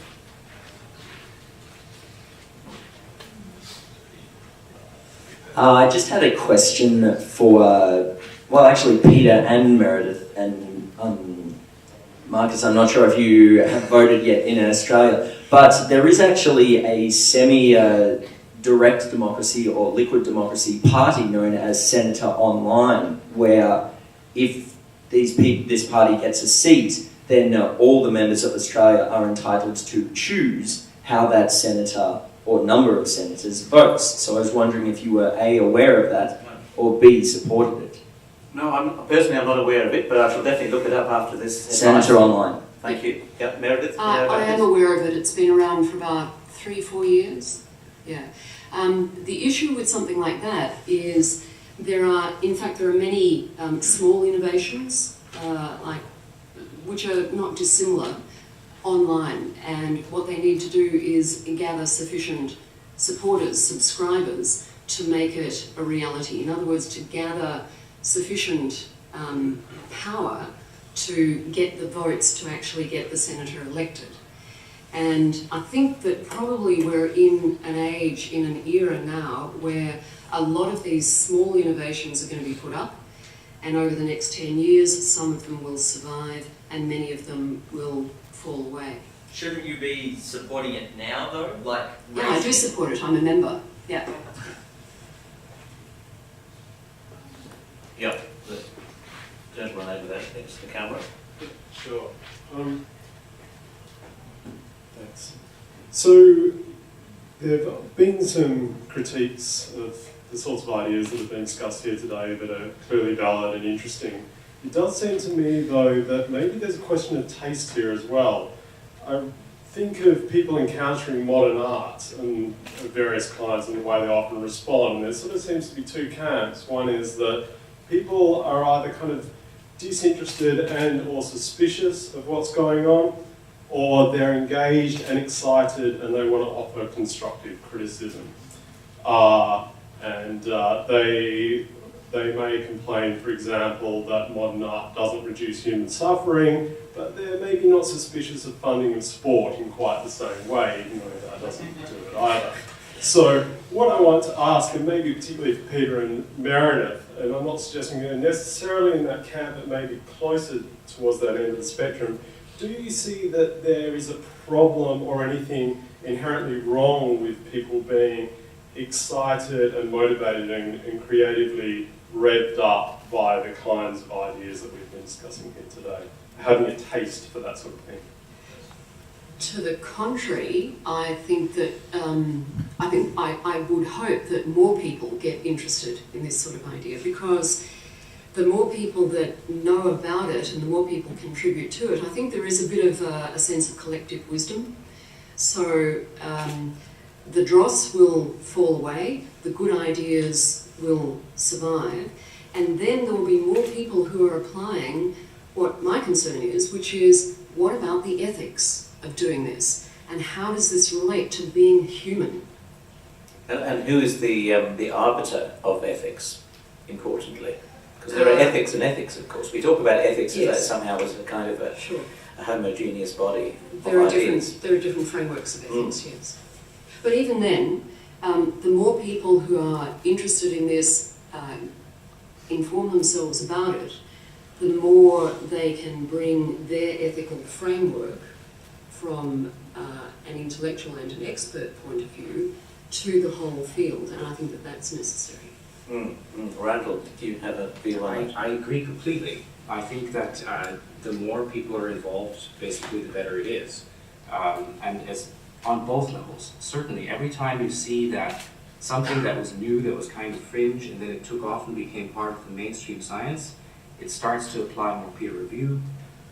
I just had a question for, well, actually Peter and Meredith and Marcus. I'm not sure if you have voted yet in Australia, but there is actually a semi-direct democracy or liquid democracy party known as Senator Online, where if this party gets a seat, then all the members of Australia are entitled to choose how that senator or number of senators votes. So I was wondering if you were A, aware of that, or B, supported it. No, I'm not aware of it, but I shall definitely look it up after this. Senator Online. Thank you. Yeah, Meredith? I am aware of it. It's been around for about 3 or 4 years. Yeah. The issue with something like that is there are many small innovations, which are not dissimilar online, and what they need to do is gather sufficient supporters, subscribers, to make it a reality. In other words, to gather sufficient power to get the votes to actually get the senator elected. And I think that probably we're in an age, in an era now, where a lot of these small innovations are going to be put up, and over the next 10 years, some of them will survive, and many of them will fall away. Shouldn't you be supporting it now, though? Yeah, I do support it. I'm a member. Yeah. Yep. The gentleman over there next to the camera. Sure. Thanks. So there have been some critiques of the sorts of ideas that have been discussed here today that are clearly valid and interesting. It does seem to me, though, that maybe there's a question of taste here as well. I think of people encountering modern art and various kinds and the way they often respond, and there sort of seems to be two camps. One is that people are either kind of disinterested and or suspicious of what's going on, or they're engaged and excited and they want to offer constructive criticism. They may complain, for example, that modern art doesn't reduce human suffering, but they're maybe not suspicious of funding of sport in quite the same way, even though that doesn't do it either. So what I want to ask, and maybe particularly for Peter and Meredith, and I'm not suggesting they're necessarily in that camp, but maybe closer towards that end of the spectrum, do you see that there is a problem or anything inherently wrong with people being excited and motivated and creatively revved up by the kinds of ideas that we've been discussing here today, having a taste for that sort of thing? To the contrary, I think that I would hope that more people get interested in this sort of idea, because the more people that know about it and the more people contribute to it, I think there is a bit of a sense of collective wisdom. So the dross will fall away, the good ideas will survive, and then there will be more people who are applying what my concern is, which is, what about the ethics of doing this? And how does this relate to being human? And who is the arbiter of ethics, importantly? Because there are ethics and ethics, of course. We talk about ethics as though somehow as a kind of a homogeneous body There of are ideas. different frameworks of ethics, yes. But even then, the more people who are interested in this inform themselves about it, the more they can bring their ethical framework from an intellectual and an expert point of view to the whole field, and I think that that's necessary. Randal, do you have a view on it? I agree completely. I think that the more people are involved, basically, the better it is. And as on both levels, certainly, every time you see that something that was new, that was kind of fringe, and then it took off and became part of the mainstream science, it starts to apply more peer review,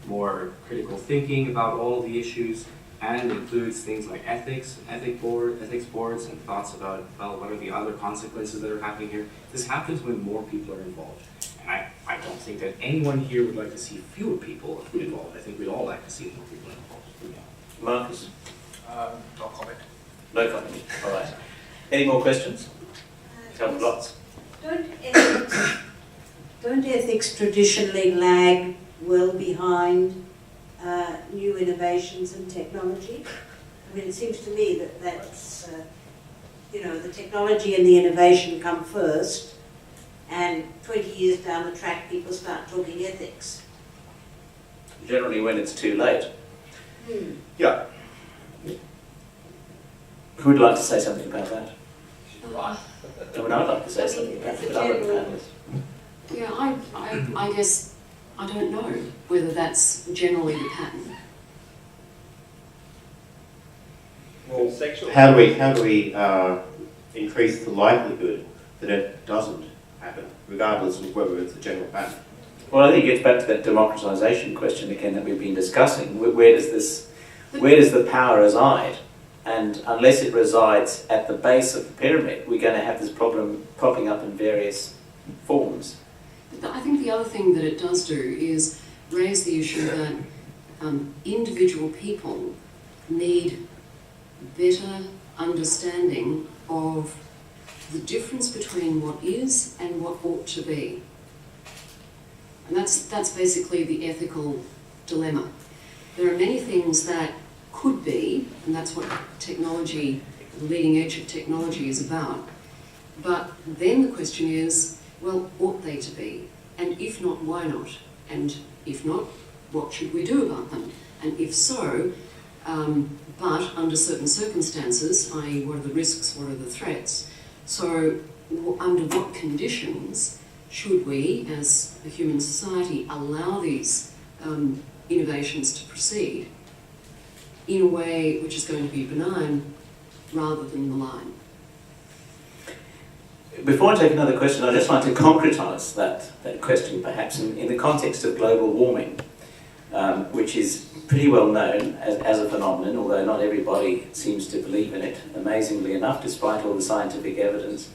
more critical thinking about all of the issues, and includes things like ethics boards, and thoughts about, well, what are the other consequences that are happening here. This happens when more people are involved. And I don't think that anyone here would like to see fewer people involved. I think we'd all like to see more people involved. Yeah. Marcus? No comment. No comment. All right. Any more questions? Lots. Don't ethics traditionally lag well behind new innovations and technology? I mean, it seems to me that that's, the technology and the innovation come first, and 20 years down the track, people start talking ethics. Generally when it's too late. Yeah. Who would like to say something about that? I mean, I'd like to say something about it, but other panelists. Yeah, I guess I don't know whether that's generally the pattern. Well, how do we increase the likelihood that it doesn't happen, regardless of whether it's a general pattern? Well, I think it gets back to that democratisation question again that we've been discussing. Where does the power reside? And unless it resides at the base of the pyramid, we're going to have this problem popping up in various forms. I think the other thing that it does do is raise the issue that individual people need better understanding of the difference between what is and what ought to be. And that's basically the ethical dilemma. There are many things that could be, and that's what technology, the leading edge of technology is about. But then the question is, well, ought they to be? And if not, why not? And if not, what should we do about them? And if so, but under certain circumstances, i.e. what are the risks, what are the threats? So under what conditions should we, as a human society, allow these innovations to proceed in a way which is going to be benign rather than malign? Before I take another question, I'd just like to concretise that question perhaps in the context of global warming, which is pretty well known as a phenomenon, although not everybody seems to believe in it, amazingly enough, despite all the scientific evidence.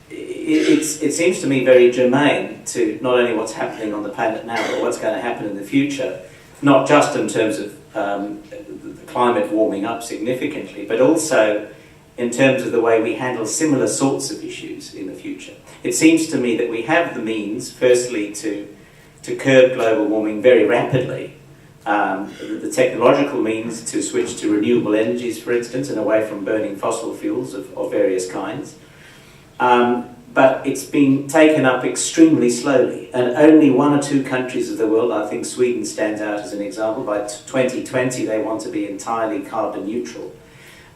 It seems to me very germane to not only what's happening on the planet now, but what's going to happen in the future, not just in terms of the climate warming up significantly, but also in terms of the way we handle similar sorts of issues in the future. It seems to me that we have the means, firstly, to curb global warming very rapidly, the technological means to switch to renewable energies, for instance, and away from burning fossil fuels of various kinds. But it's been taken up extremely slowly, and only one or two countries of the world, I think Sweden stands out as an example, by 2020 they want to be entirely carbon neutral.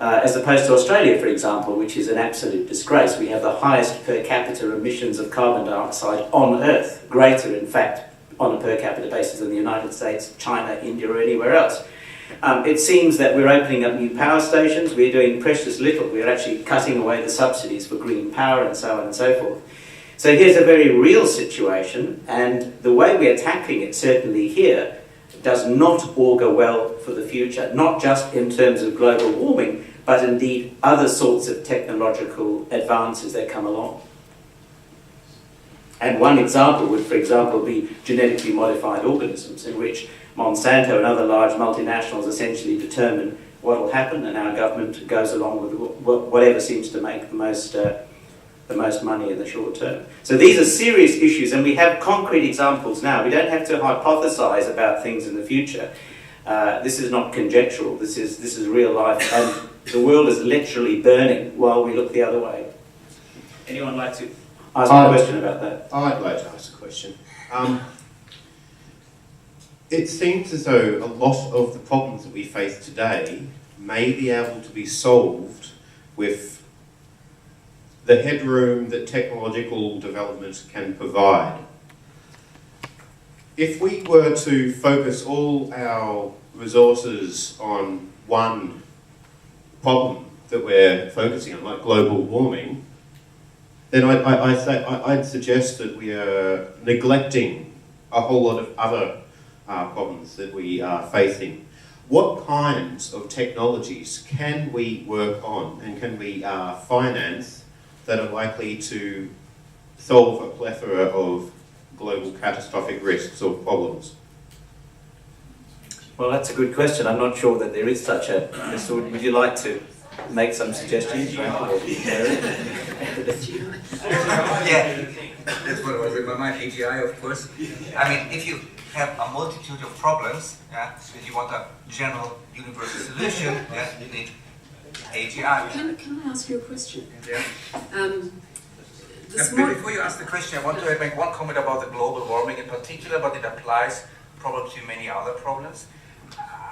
As opposed to Australia, for example, which is an absolute disgrace. We have the highest per capita emissions of carbon dioxide on Earth, greater, in fact, on a per capita basis than the United States, China, India, or anywhere else. It seems that we're opening up new power stations. We're doing precious little. We're actually cutting away the subsidies for green power and so on and so forth. So here's a very real situation, and the way we are tackling it, certainly here, does not augur well for the future, not just in terms of global warming, but indeed other sorts of technological advances that come along. And one example would, for example, be genetically modified organisms, in which Monsanto and other large multinationals essentially determine what will happen, and our government goes along with whatever seems to make the most money in the short term. So these are serious issues, and we have concrete examples now. We don't have to hypothesize about things in the future. This is not conjectural. This is real life, and the world is literally burning while we look the other way. Anyone like to ask a question about that? I'd like to ask a question. It seems as though a lot of the problems that we face today may be able to be solved with the headroom that technological development can provide. If we were to focus all our resources on one problem that we're focusing on, like global warming, then I'd suggest that we are neglecting a whole lot of other problems that we are facing. What kinds of technologies can we work on and can we finance that are likely to solve a plethora of global catastrophic risks or problems? Well, that's a good question. I'm not sure that there is such a... Would you like to make some suggestions, Randal or Meredith? Yeah, that's what was in my mind, AGI, of course. I mean, if you have a multitude of problems, and you want a general universal solution, you need AGI. Can I ask you a question? Yeah. This Before you ask the question, I want to make one comment about the global warming in particular, but it applies probably to many other problems.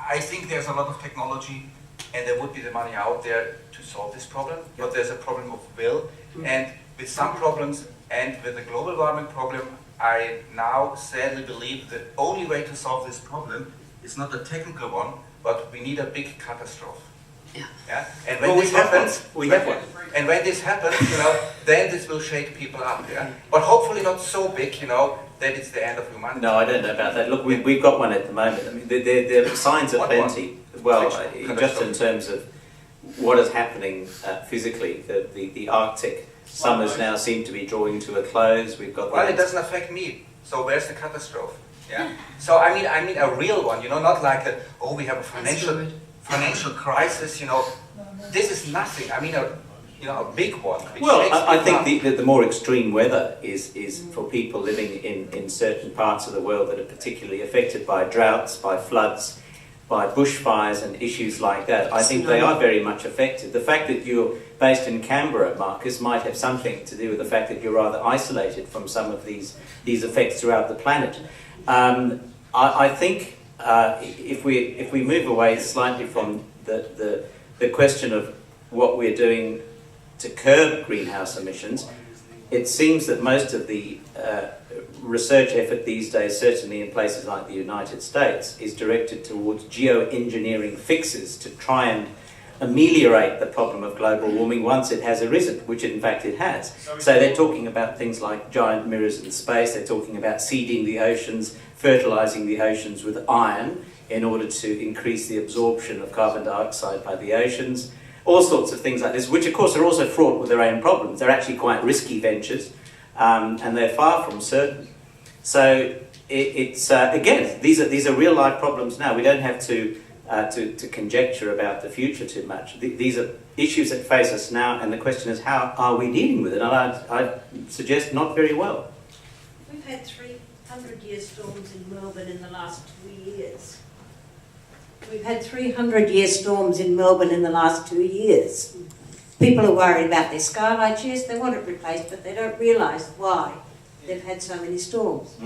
I think there's a lot of technology and there would be the money out there to solve this problem, but there's a problem of will. And with some problems and with the global warming problem, I now sadly believe the only way to solve this problem is not a technical one, but we need a big catastrophe. Yeah. And when this happens, and when this happens, then this will shake people up. Yeah. But hopefully not so big, that it's the end of humanity. No, I don't know about that. Look, we've got one at the moment. I mean, there are signs of plenty. Well, just in terms of what is happening physically, the Arctic summers now seem to be drawing to a close. We've got. Well, it doesn't affect me. So where's the catastrophe? Yeah. So I mean a real one. Not like we have a financial crisis. This is nothing. I mean a big one. Well, I think the more extreme weather is for people living in certain parts of the world that are particularly affected by droughts, by floods, by bushfires and issues like that. I think they are very much affected. The fact that you're based in Canberra, Marcus, might have something to do with the fact that you're rather isolated from some of these effects throughout the planet. I think if we move away slightly from the question of what we're doing to curb greenhouse emissions, it seems that most of the research effort these days, certainly in places like the United States, is directed towards geoengineering fixes to try and ameliorate the problem of global warming once it has arisen, which in fact it has. So they're talking about things like giant mirrors in space, they're talking about seeding the oceans, fertilizing the oceans with iron in order to increase the absorption of carbon dioxide by the oceans, all sorts of things like this, which of course are also fraught with their own problems. They're actually quite risky ventures, and they're far from certain. So it's again, these are real life problems now. We don't have to conjecture about the future too much. These are issues that face us now, and the question is, how are we dealing with it? And I'd suggest not very well. We've had 300-year storms in Melbourne in the last 2 years. We've had 300-year storms in Melbourne in the last 2 years. People are worried about their skylights. Yes, they want it replaced, but they don't realise why they've had so many storms.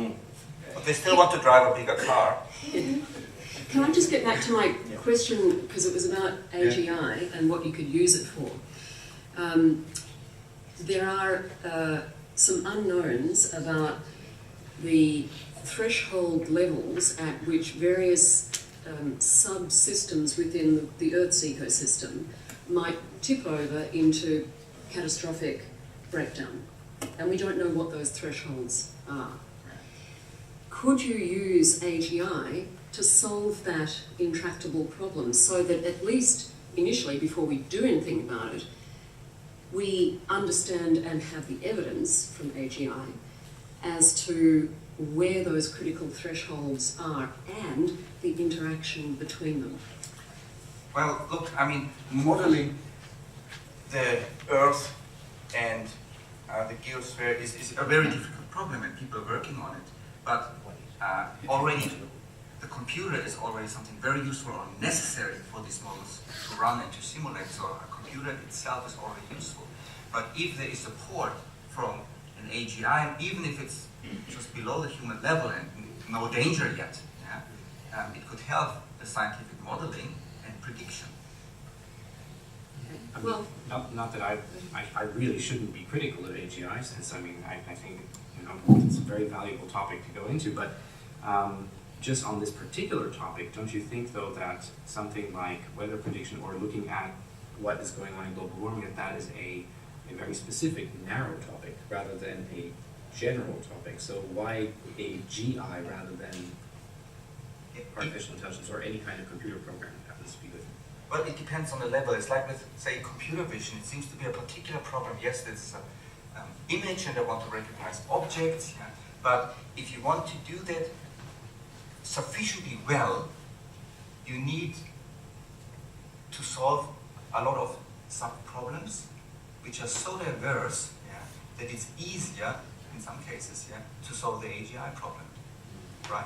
But they still want to drive a bigger car. Can I just get back to my question, because it was about AGI and what you could use it for. There are some unknowns about the threshold levels at which various subsystems within the Earth's ecosystem might tip over into catastrophic breakdown. and we don't know what those thresholds are. Could you use AGI to solve that intractable problem so that at least initially, before we do anything about it, we understand and have the evidence from AGI as to where those critical thresholds are and the interaction between them? Well, look, I mean, modeling the Earth and the geosphere is a very difficult problem, and people are working on it. But already, the computer is already something very useful or necessary for these models to run and to simulate. So a computer itself is already useful. But if there is support from an AGI, even if it's just below the human level and no danger yet, it could help the scientific modeling and prediction. I mean, not that I really shouldn't be critical of AGI, since I mean I think it's a very valuable topic to go into, but just on this particular topic, don't you think though that something like weather prediction or looking at what is going on in global warming, that is a very specific, narrow topic rather than a general topic? So why AGI rather than artificial intelligence or any kind of computer program that happens to be with? Well, it depends on the level. It's like with, say, computer vision. It seems to be a particular problem. Yes, there's an image and they want to recognize objects, but if you want to do that sufficiently well, you need to solve a lot of sub-problems which are so diverse that it's easier, in some cases, to solve the AGI problem, right?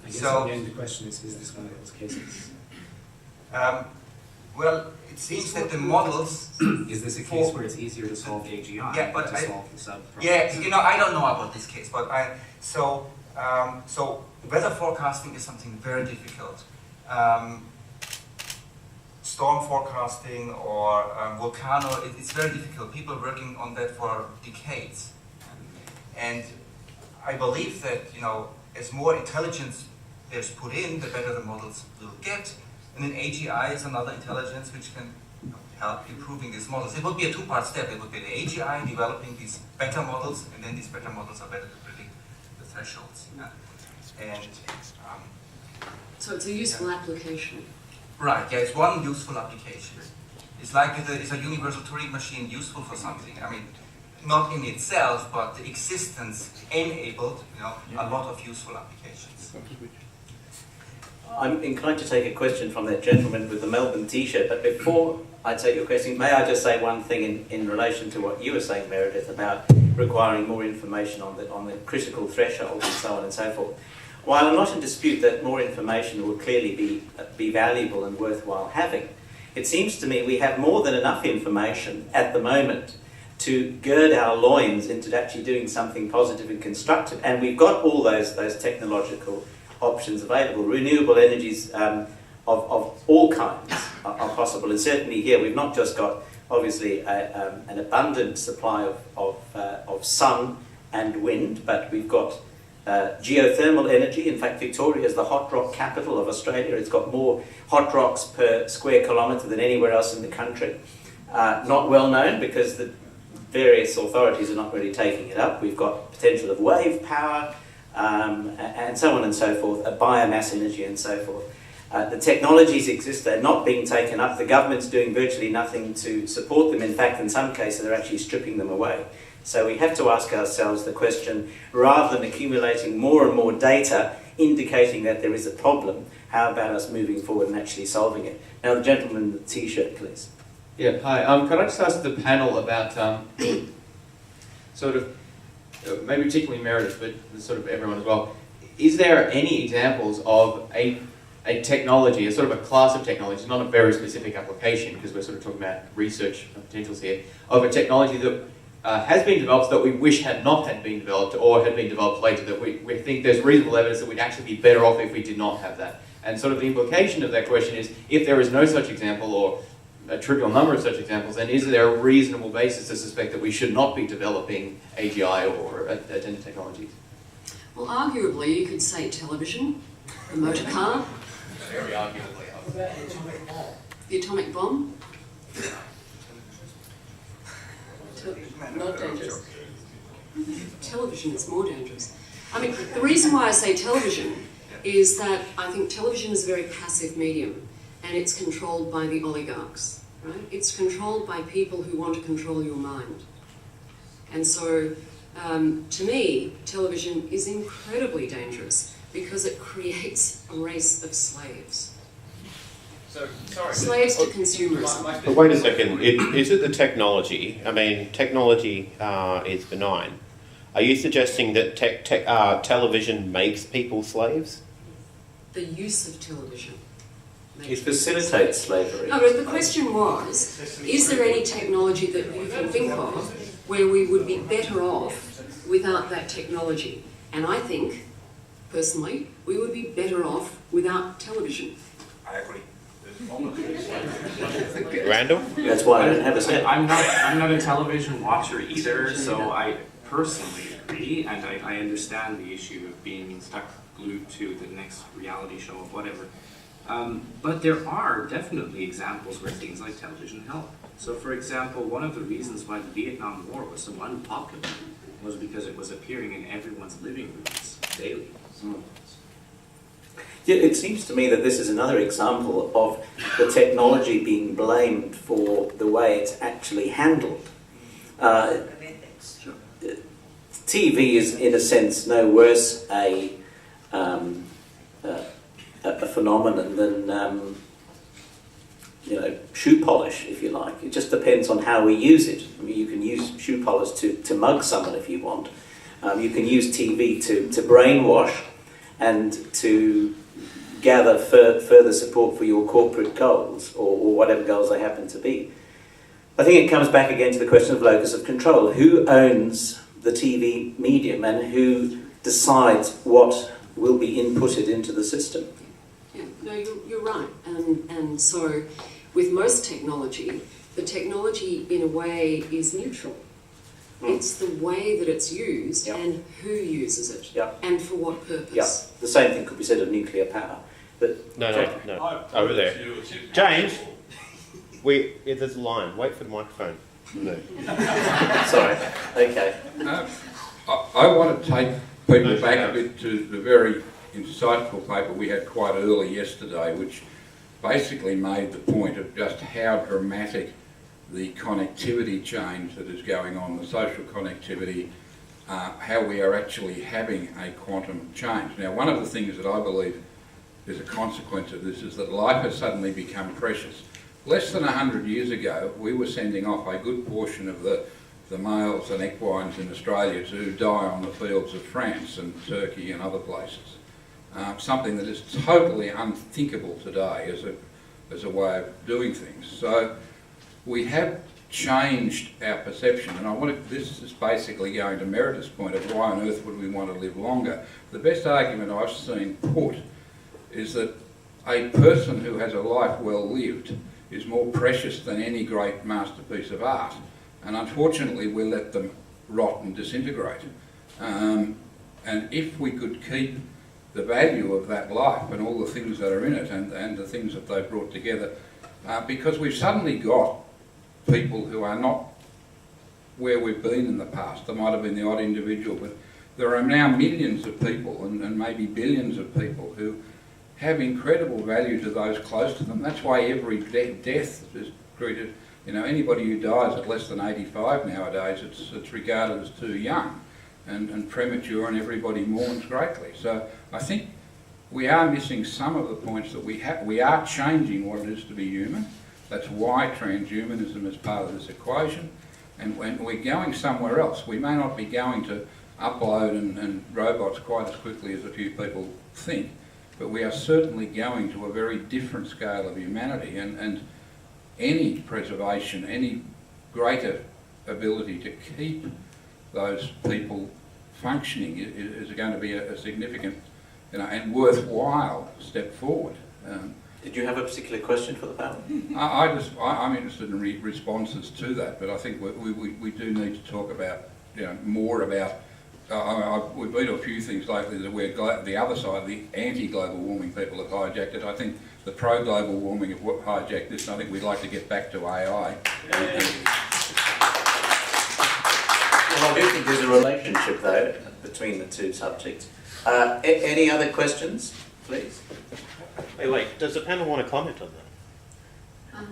I guess So, again the question is this one of those cases? Well, it seems that the models... Is this a case where it's easier to solve AGI than to solve the sub-problem? Yeah, I don't know about this case, but so weather forecasting is something very difficult. Storm forecasting or volcano, it's very difficult. People are working on that for decades. And I believe that, as more intelligence is put in, the better the models will get. And then AGI is another intelligence which can help improving these models. It would be a two-part step. It would be the AGI developing these better models, and then these better models are better to predict the thresholds. And So it's a useful application. right, it's one useful application. It's like is a universal Turing machine useful for something? I mean, not in itself, but the existence enabled a lot of useful applications. I'm inclined to take a question from that gentleman with the Melbourne t-shirt, but before I take your question, may I just say one thing in relation to what you were saying, Meredith, about requiring more information on the critical threshold and so on and so forth. While I'm not in dispute that more information will clearly be valuable and worthwhile having, it seems to me we have more than enough information at the moment to gird our loins into actually doing something positive and constructive, and we've got all those technological options available. Renewable energies of all kinds are possible, and certainly here we've not just got obviously an abundant supply of sun and wind, but we've got geothermal energy. In fact, Victoria is the hot rock capital of Australia. It's got more hot rocks per square kilometre than anywhere else in the country. Not well known because the various authorities are not really taking it up. We've got potential of wave power, and so on and so forth, biomass energy and so forth. The technologies exist, they're not being taken up. The government's doing virtually nothing to support them. In fact, in some cases, they're actually stripping them away. So we have to ask ourselves the question, rather than accumulating more and more data indicating that there is a problem, how about us moving forward and actually solving it? Now, the gentleman in the t-shirt, please. Yeah, hi. Could I just ask the panel about sort of, maybe particularly Meredith, but sort of everyone as well, is there any examples of a technology, a sort of a class of technologies, not a very specific application, because we're sort of talking about research potentials here, of a technology that has been developed that we wish had not had been developed or had been developed later, that we think there's reasonable evidence that we'd actually be better off if we did not have that? And sort of the implication of that question is, if there is no such example or a trivial number of such examples, then is there a reasonable basis to suspect that we should not be developing AGI or attendant technologies? Well, arguably, you could say television, the motor car. Very arguably. What about the atomic bomb? The atomic bomb. television is more dangerous. I mean, the reason why I say television is that I think television is a very passive medium, and it's controlled by the oligarchs, right? It's controlled by people who want to control your mind. And so, to me, television is incredibly dangerous because it creates a race of slaves. So, sorry. Slaves to consumerism. But wait a second, is it the technology? I mean, technology is benign. Are you suggesting that television makes people slaves? The use of television. It facilitates slavery. No, but the question was, is there any technology that you can think of where we would be better off without that technology? And I think, personally, we would be better off without television. I agree. Randal? That's why I don't have a set. I'm not a television watcher either, so I personally agree, and I understand the issue of being stuck glued to the next reality show or whatever. But there are definitely examples where things like television help. So for example, one of the reasons why the Vietnam War was so unpopular was because it was appearing in everyone's living rooms daily. Yeah, it seems to me that this is another example of the technology being blamed for the way it's actually handled. TV is, in a sense, no worse a phenomenon than shoe polish, if you like. It just depends on how we use it. I mean, you can use shoe polish to mug someone if you want. You can use TV to brainwash and to gather further support for your corporate goals or whatever goals they happen to be. I think it comes back again to the question of locus of control. Who owns the TV medium and who decides what will be inputted into the system? Yeah, no, you're right. And so with most technology, the technology in a way is neutral. It's the way that it's used and who uses it and for what purpose. Yeah, the same thing could be said of nuclear power. But No, over there. James, there's a line. Wait for the microphone. No. Sorry. Okay. I want to take people back a bit to the very insightful paper we had quite early yesterday, which basically made the point of just how dramatic the connectivity change that is going on, the social connectivity, how we are actually having a quantum change. Now, one of the things that I believe is a consequence of this is that life has suddenly become precious. Less than 100 years ago, we were sending off a good portion of the males and equines in Australia to die on the fields of France and Turkey and other places. Something that is totally unthinkable today as a way of doing things. So we have changed our perception, and this is basically going to Meredith's point of why on earth would we want to live longer. The best argument I've seen put is that a person who has a life well lived is more precious than any great masterpiece of art, and unfortunately we let them rot and disintegrate. And if we could keep the value of that life and all the things that are in it and the things that they've brought together, because we've suddenly got people who are not where we've been in the past. There might have been the odd individual, but there are now millions of people and maybe billions of people who have incredible value to those close to them. That's why every death is treated, anybody who dies at less than 85 nowadays, it's regarded as too young and premature, and everybody mourns greatly. So I think we are missing some of the points that we are changing what it is to be human. That's why transhumanism is part of this equation. And when we're going somewhere else, we may not be going to upload and robots quite as quickly as a few people think, but we are certainly going to a very different scale of humanity, and any preservation, any greater ability to keep those people functioning is going to be a significant and worthwhile step forward. Did you have a particular question for the panel? I'm interested in responses to that, but I think we do need to talk about more about. We've been to a few things lately that where the other side, the anti-global warming people have hijacked it. I think the pro-global warming have hijacked this, and I think we'd like to get back to AI. Well, I do think there's a relationship, though, between the two subjects. Any other questions, please? Wait, does the panel want to comment on that?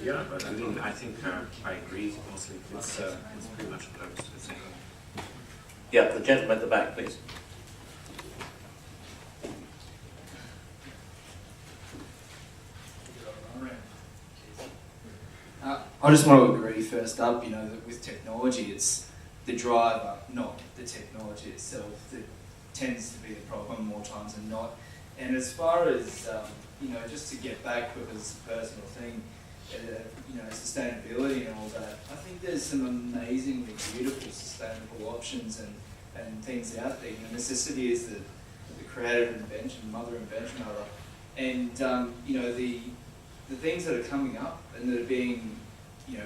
Yeah, but I mean, I think I agree mostly. It's pretty much close to the same. Yeah, the gentleman at the back, please. I just want to agree first up, that with technology, it's the driver, not the technology itself, that tends to be the problem more times than not. And as far as, just to get back because it's a personal thing, sustainability and all that, I think there's some amazingly beautiful sustainable options and things out there. Necessity is the creator of invention, mother invention, rather. And, the things that are coming up and that are being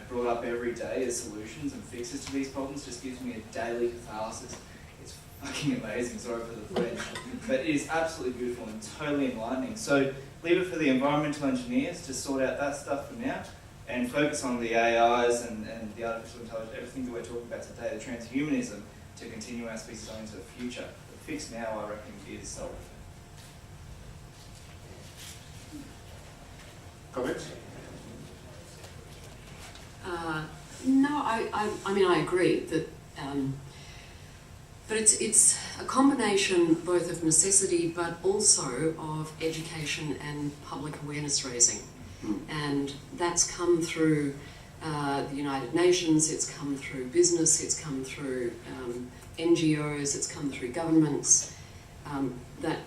brought up every day as solutions and fixes to these problems just gives me a daily catharsis. It's fucking amazing, sorry for the French, but it is absolutely beautiful and totally enlightening. So leave it for the environmental engineers to sort out that stuff for now and focus on the AIs and the artificial intelligence, everything that we're talking about today, the transhumanism, to continue our species on into the future. The fix now, I reckon, is solved. Comments? No, I mean, I agree that, but it's a combination both of necessity but also of education and public awareness raising. And that's come through the United Nations, it's come through business, it's come through NGOs, it's come through governments, that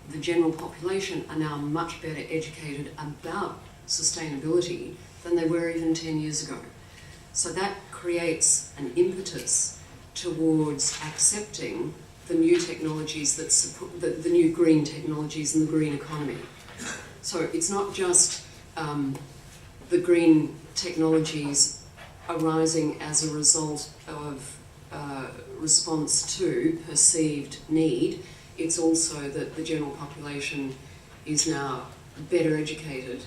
the general population are now much better educated about sustainability than they were even 10 years ago. So that creates an impetus towards accepting the new technologies that support the new green technologies and the green economy. So it's not just the green technologies arising as a result of response to perceived need. It's also that the general population is now better educated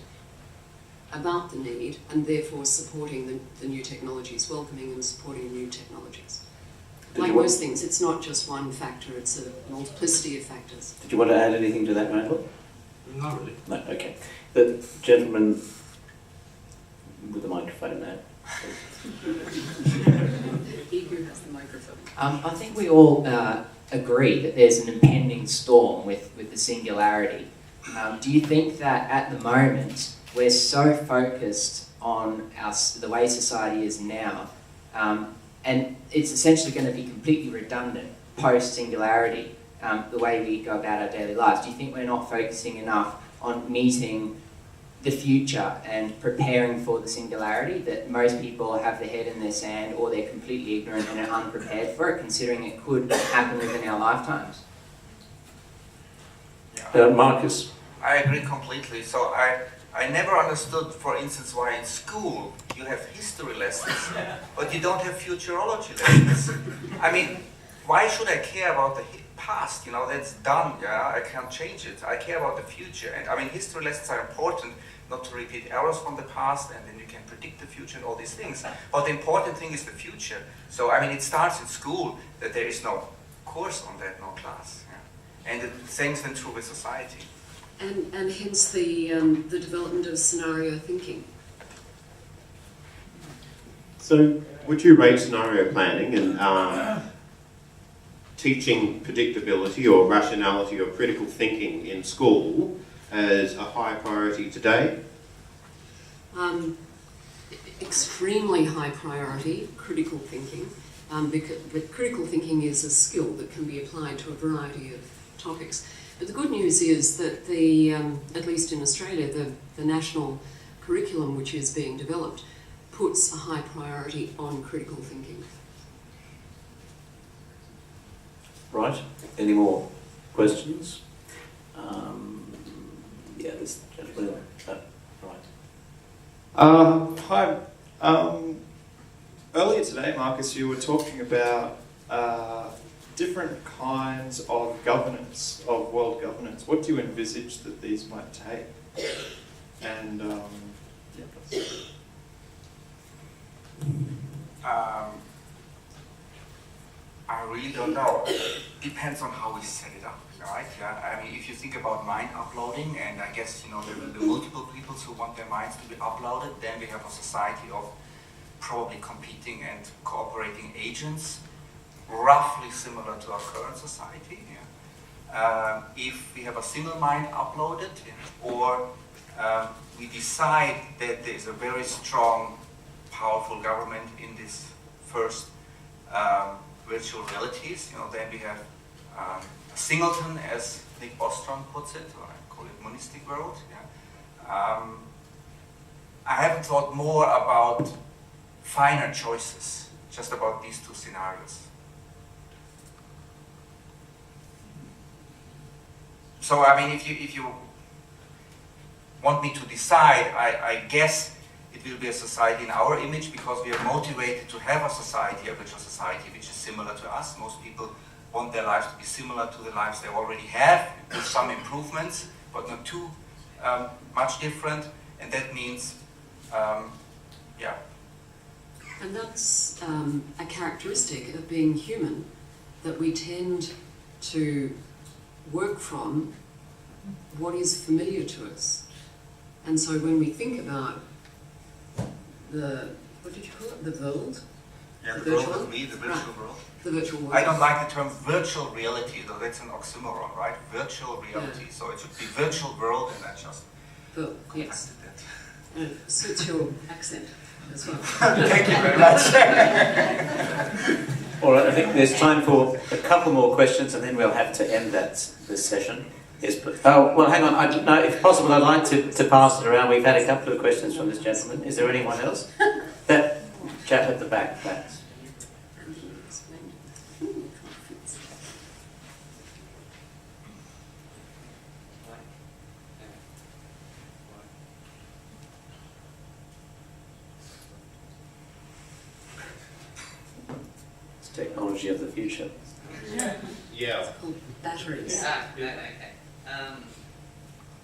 about the need and therefore supporting the new technologies, welcoming and supporting new technologies. Like most things, it's not just one factor, it's a multiplicity of factors. Did you want to add anything to that, Randal? Not really. No, okay. The gentleman with the microphone now. He who has the microphone. I think we all agree that there's an impending storm with the singularity. Do you think that at the moment we're so focused on the way society is now, and it's essentially going to be completely redundant post-singularity, the way we go about our daily lives? Do you think we're not focusing enough on meeting the future and preparing for the singularity, that most people have their head in their sand or they're completely ignorant and are unprepared for it, considering it could happen within our lifetimes? Marcus? I agree completely. So I never understood, for instance, why in school you have history lessons, but you don't have futurology lessons. I mean, why should I care about the past? That's done, yeah, I can't change it. I care about the future. And I mean, history lessons are important, not to repeat errors from the past, and then you can predict the future and all these things. But the important thing is the future. So, I mean, it starts in school, that there is no course on that, no class. Yeah. And the same is then true with society. And hence the development of scenario thinking. So, would you rate scenario planning and teaching predictability or rationality or critical thinking in school as a high priority today? Extremely high priority, critical thinking, but critical thinking is a skill that can be applied to a variety of topics. But the good news is that at least in Australia, the national curriculum which is being developed puts a high priority on critical thinking. Right. Any more questions? Yeah, this gentleman. Right. Hi. Earlier today, Marcus, you were talking about different kinds of governance, of world governance. What do you envisage that these might take? And I really don't know. Depends on how we set it up, right? Yeah. I mean, if you think about mind uploading, and I guess there will be multiple people who want their minds to be uploaded, then we have a society of probably competing and cooperating agents, roughly similar to our current society. Yeah. If we have a single mind uploaded, or we decide that there is a very strong, powerful government in this first virtual realities, then we have a singleton, as Nick Bostrom puts it, or I call it monistic world. Yeah. I haven't thought more about finer choices, just about these two scenarios. So, I mean, if you want me to decide, I guess it will be a society in our image, because we are motivated to have a society, a virtual society, which is similar to us. Most people want their lives to be similar to the lives they already have, with some improvements, but not too much different. And that means, yeah. And that's a characteristic of being human, that we tend to work from what is familiar to us. And so when we think about the, what did you call it, the world? Yeah, the world with me, the virtual world. The virtual world. I don't like the term virtual reality, though. That's an oxymoron, right? Virtual reality. Yeah. So it should be virtual world, and I just yes. And it suits your accent as well. Thank you very much. All right, I think there's time for a couple more questions, and then we'll have to end this session. Yes, please. Oh, well, hang on. No, if possible, I'd like to pass it around. We've had a couple of questions from this gentleman. Is there anyone else? That chap at the back, thanks. It's technology of the future. Yeah. It's called batteries. Okay.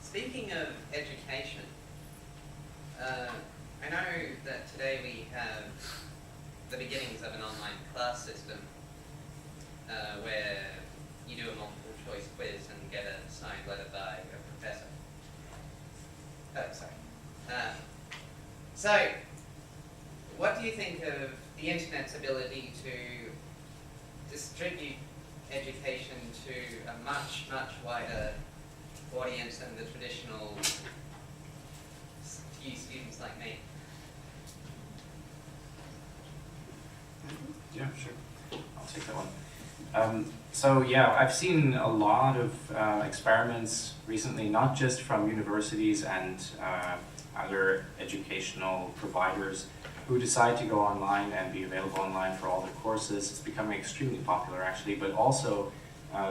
Speaking of education, I know that today we have the beginnings of an online class system where you do a multiple choice quiz and get a signed letter by a professor. So, what do you think of the internet's ability to distribute education to a much, much wider audience than the traditional few students like me? Yeah, sure. I'll take that one. So yeah, I've seen a lot of experiments recently, not just from universities and other educational providers who decide to go online and be available online for all their courses. It's becoming extremely popular actually, but also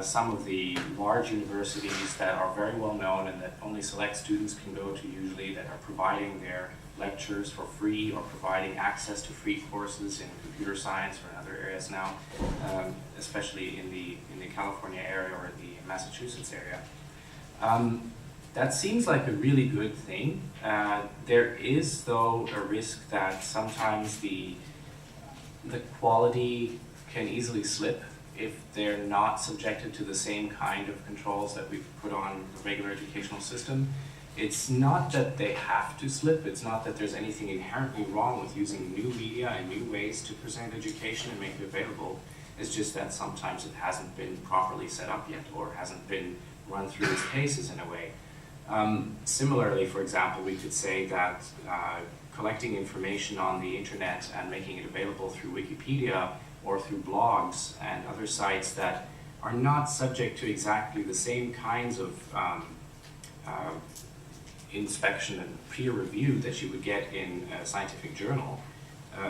some of the large universities that are very well known and that only select students can go to usually, that are providing their lectures for free or providing access to free courses in computer science or in other areas now, especially in the California area or the Massachusetts area. That seems like a really good thing. There is, though, a risk that sometimes the quality can easily slip if they're not subjected to the same kind of controls that we've put on the regular educational system. It's not that they have to slip, it's not that there's anything inherently wrong with using new media and new ways to present education and make it available. It's just that sometimes it hasn't been properly set up yet or hasn't been run through its paces in a way. Similarly, for example, we could say that collecting information on the internet and making it available through Wikipedia or through blogs and other sites that are not subject to exactly the same kinds of inspection and peer review that you would get in a scientific journal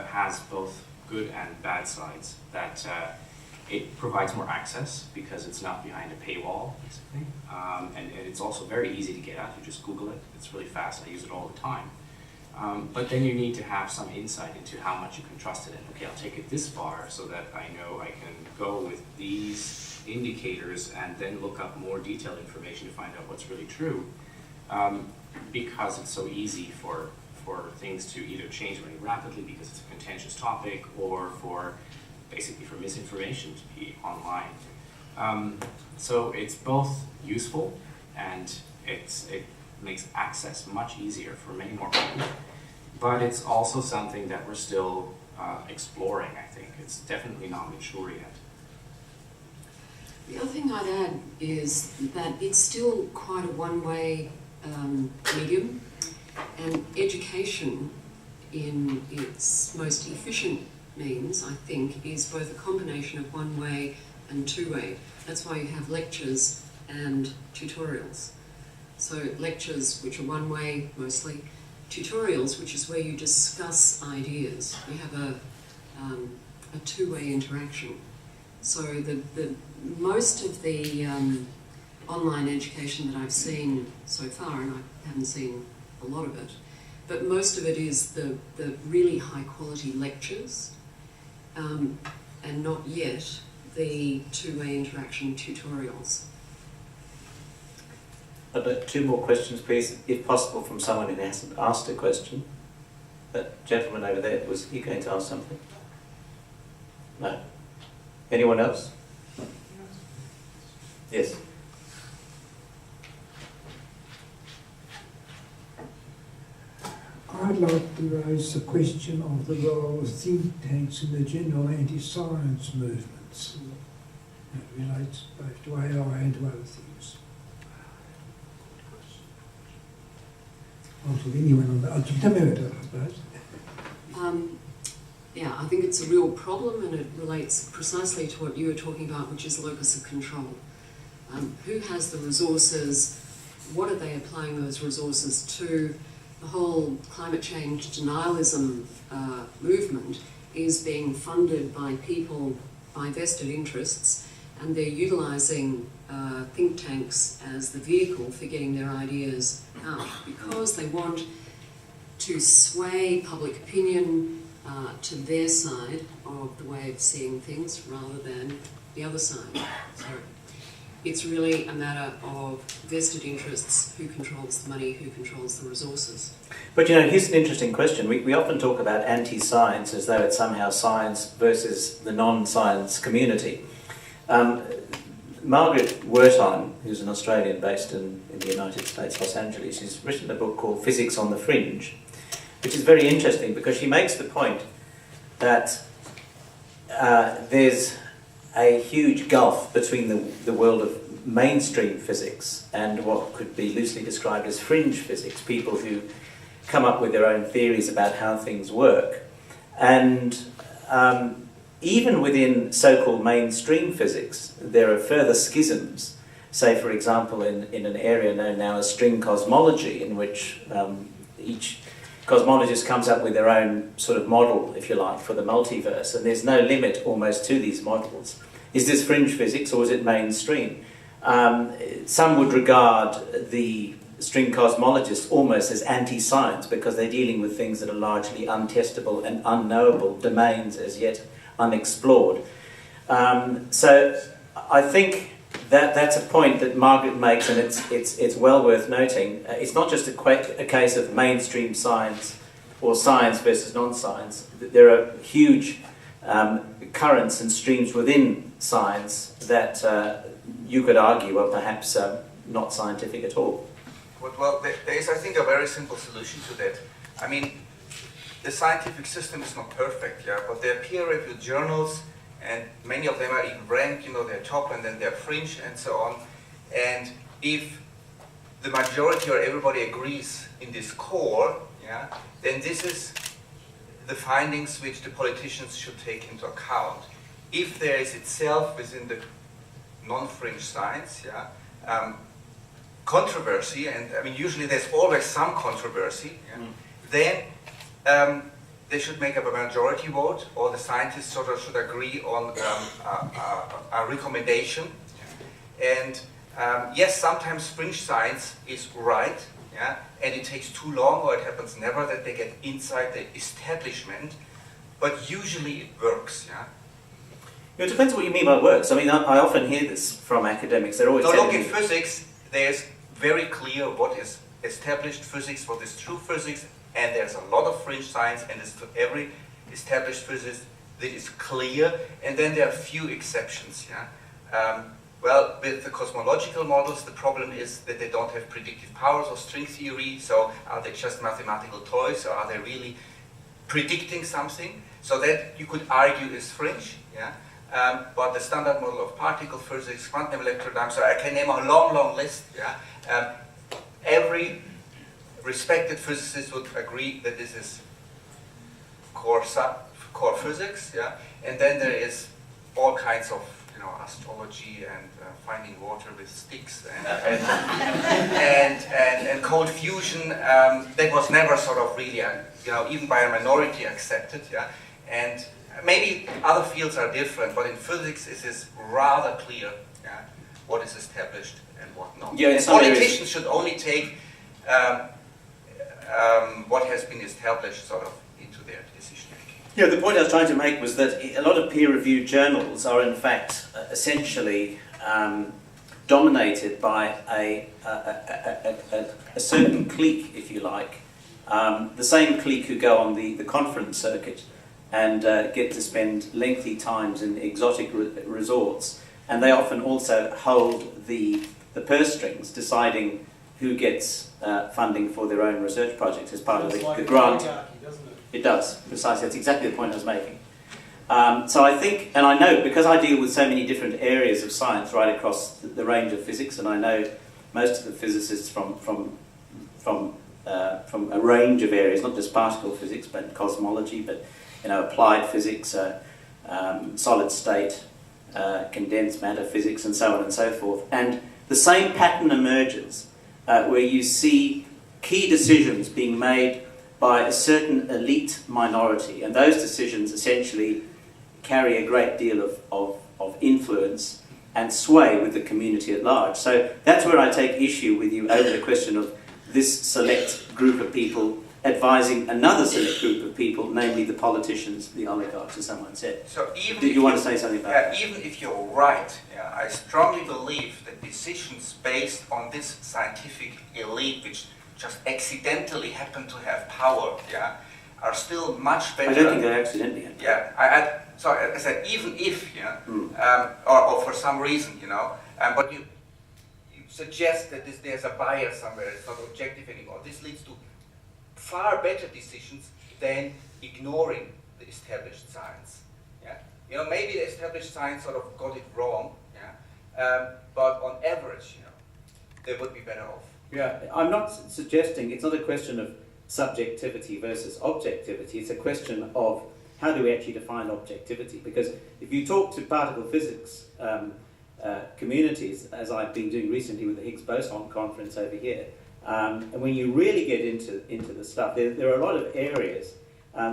has both good and bad sides. That it provides more access because it's not behind a paywall, basically. And it's also very easy to get at. You just Google it. It's really fast. I use it all the time. But then you need to have some insight into how much you can trust it. And okay, I'll take it this far so that I know I can go with these indicators and then look up more detailed information to find out what's really true. Because it's so easy for for things to either change very rapidly because it's a contentious topic, or for basically for misinformation to be online. So it's both useful and it makes access much easier for many more people, but it's also something that we're still exploring, I think. It's definitely not mature yet. The other thing I'd add is that it's still quite a one-way medium, and education in its most efficient means, I think, is both a combination of one-way and two-way. That's why you have lectures and tutorials. So lectures, which are one-way mostly, tutorials, which is where you discuss ideas. You have a two-way interaction. So the most of the online education that I've seen so far, and I haven't seen a lot of it, but most of it is the really high-quality lectures, and not yet the two-way interaction tutorials. Two more questions, please, if possible, from someone who hasn't asked a question. That gentleman over there, was he going to ask something? No. Anyone else? Yes. I'd like to raise the question of the role of think tanks in the general anti-science movements. It relates both to AI and to other things. I'll to anyone on that. To Meredith, I suppose. Yeah, I think it's a real problem, and it relates precisely to what you were talking about, which is locus of control. Who has the resources? What are they applying those resources to? The whole climate change denialism movement is being funded by people, by vested interests, and they're utilising think tanks as the vehicle for getting their ideas out, because they want to sway public opinion to their side of the way of seeing things rather than the other side. So it's really a matter of vested interests, who controls the money, who controls the resources. But you know, here's an interesting question. We often talk about anti-science as though it's somehow science versus the non-science community. Margaret Wertheim, who's an Australian based in the United States, Los Angeles, she's written a book called Physics on the Fringe, which is very interesting because she makes the point that there's a huge gulf between the world of mainstream physics and what could be loosely described as fringe physics, people who come up with their own theories about how things work. And even within so-called mainstream physics, there are further schisms. Say, for example, in an area known now as string cosmology, in which each cosmologist comes up with their own sort of model, if you like, for the multiverse, and there's no limit almost to these models. Is this fringe physics or is it mainstream? Some would regard the string cosmologists almost as anti-science because they're dealing with things that are largely untestable and unknowable, domains as yet unexplored. So I think that's a point that Margaret makes, and it's well worth noting. It's not just a case of mainstream science or science versus non-science. There are huge currents and streams within science that you could argue are perhaps not scientific at all. Well, there is, I think, a very simple solution to that. I mean, the scientific system is not perfect, yeah, but there are peer-reviewed journals, and many of them are even ranked, you know, they're top and then they're fringe and so on. And if the majority or everybody agrees in this core, yeah, then this is the findings which the politicians should take into account. If there is itself within the non-fringe science, yeah, controversy, and I mean usually there's always some controversy, yeah, then they should make up a majority vote, or the scientists sort of should agree on a recommendation. And yes, sometimes fringe science is right, yeah, and it takes too long, or it happens never that they get inside the establishment, but usually it works, yeah. It depends what you mean by works. I mean, I often hear this from academics. They're always now telling look, in me, physics, there's very clear what is established physics, what is true physics, and there's a lot of fringe science, and it's to every established physics that is clear, and then there are few exceptions. Yeah? Well, with the cosmological models, the problem is that they don't have predictive powers or string theory, so are they just mathematical toys, or are they really predicting something? So that you could argue is fringe, yeah? But the standard model of particle physics, quantum electrodynamics, so I can name a long, long list, yeah? Every respected physicist would agree that this is core physics, yeah? And then there is all kinds of astrology and finding water with sticks and cold fusion that was never sort of really, even by a minority accepted, yeah. And maybe other fields are different, but in physics it is rather clear, yeah, what is established and what not. Yeah, and politicians should only take what has been established sort of into their decision making. Yeah, the point I was trying to make was that a lot of peer-reviewed journals are in fact essentially dominated by a certain clique, if you like, the same clique who go on the conference circuit and get to spend lengthy times in exotic resorts, and they often also hold the purse strings, deciding who gets funding for their own research projects as part of the grant. It does, precisely. That's exactly the point I was making. So I think, and I know, because I deal with so many different areas of science right across the range of physics, and I know most of the physicists from a range of areas, not just particle physics, but cosmology, but applied physics, solid state, condensed matter physics, and so on and so forth. And the same pattern emerges where you see key decisions being made by a certain elite minority, and those decisions essentially carry a great deal of influence and sway with the community at large. So that's where I take issue with you over the question of this select group of people advising another select group of people, namely the politicians, the oligarchs, as someone said. So even Did you want to say something about that? Even if you're right, yeah, I strongly believe that decisions based on this scientific elite, which just accidentally happen to have power, yeah, are still much better. I don't think they accidentally have power. Yeah, so I said even if, or for some reason, but you suggest that there's a bias somewhere, it's not objective anymore. This leads to far better decisions than ignoring the established science. Yeah, maybe the established science sort of got it wrong, yeah, but on average, they would be better off. Yeah, I'm not suggesting, it's not a question of subjectivity versus objectivity, it's a question of how do we actually define objectivity, because if you talk to particle physics communities, as I've been doing recently with the Higgs boson conference over here, and when you really get into the stuff, there are a lot of areas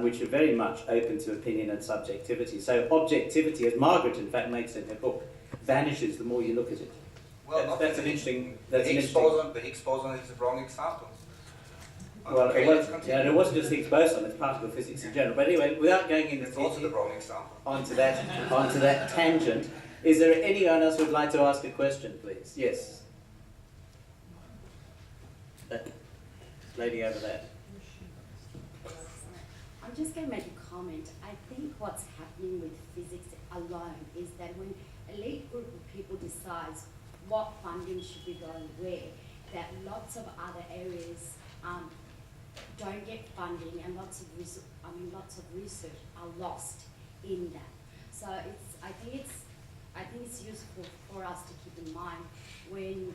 which are very much open to opinion and subjectivity. So objectivity, as Margaret in fact makes in her book, vanishes the more you look at it. Well, that's an interesting. The Higgs boson is a wrong example. Well, it wasn't just Higgs boson; it's particle physics in general. But anyway, without going into it's also the wrong example. Onto that tangent, is there anyone else who would like to ask a question, please? Yes. That lady over there. I'm just going to make a comment. I think what's happening with physics alone is that when an elite group of people decides what funding should be going where, that lots of other areas don't get funding, and lots of research are lost in that. So I think it's useful for us to keep in mind when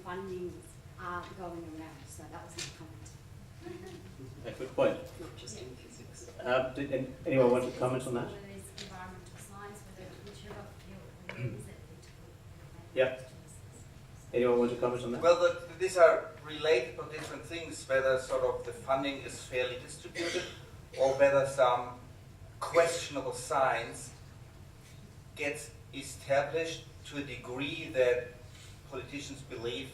funding are going around. So that was my comment. A good point. Not just in physics. Did anyone want to comment on that? Whether it's environmental science, whichever field, where is it? Yeah. Anyone want to comment on that? Well, these are related but different things, whether sort of the funding is fairly distributed or whether some questionable science gets established to a degree that politicians believe,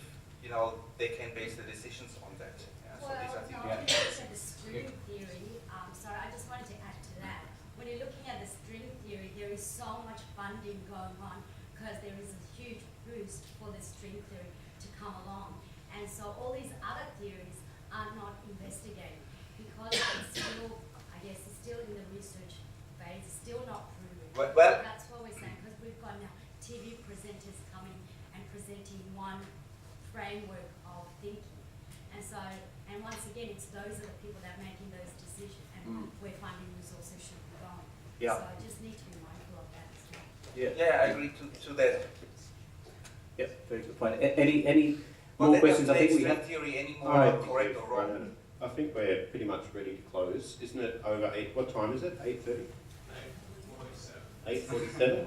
they can base their decisions on that. Yeah, so these are you said the string theory. Sorry, I just wanted to add to that. When you're looking at the string theory, there is so much funding going on because there is a huge boost for the string theory to come along. And so all these other theories investigating because it's still, I guess, it's still in the research phase, it's still not proven. Well, that's what we're saying, because we've got now TV presenters coming and presenting one framework of thinking. And so, and once again, it's those are the people that are making those decisions and where funding resources should be going. Yeah. So I just need to be mindful of that as well. Yeah, I agree to that. Yep, very good point. Any more questions? I think we have theory any more Alright, correct or wrong. I think we're pretty much ready to close. Isn't it over 8? What time is it? 8:30? 8:47.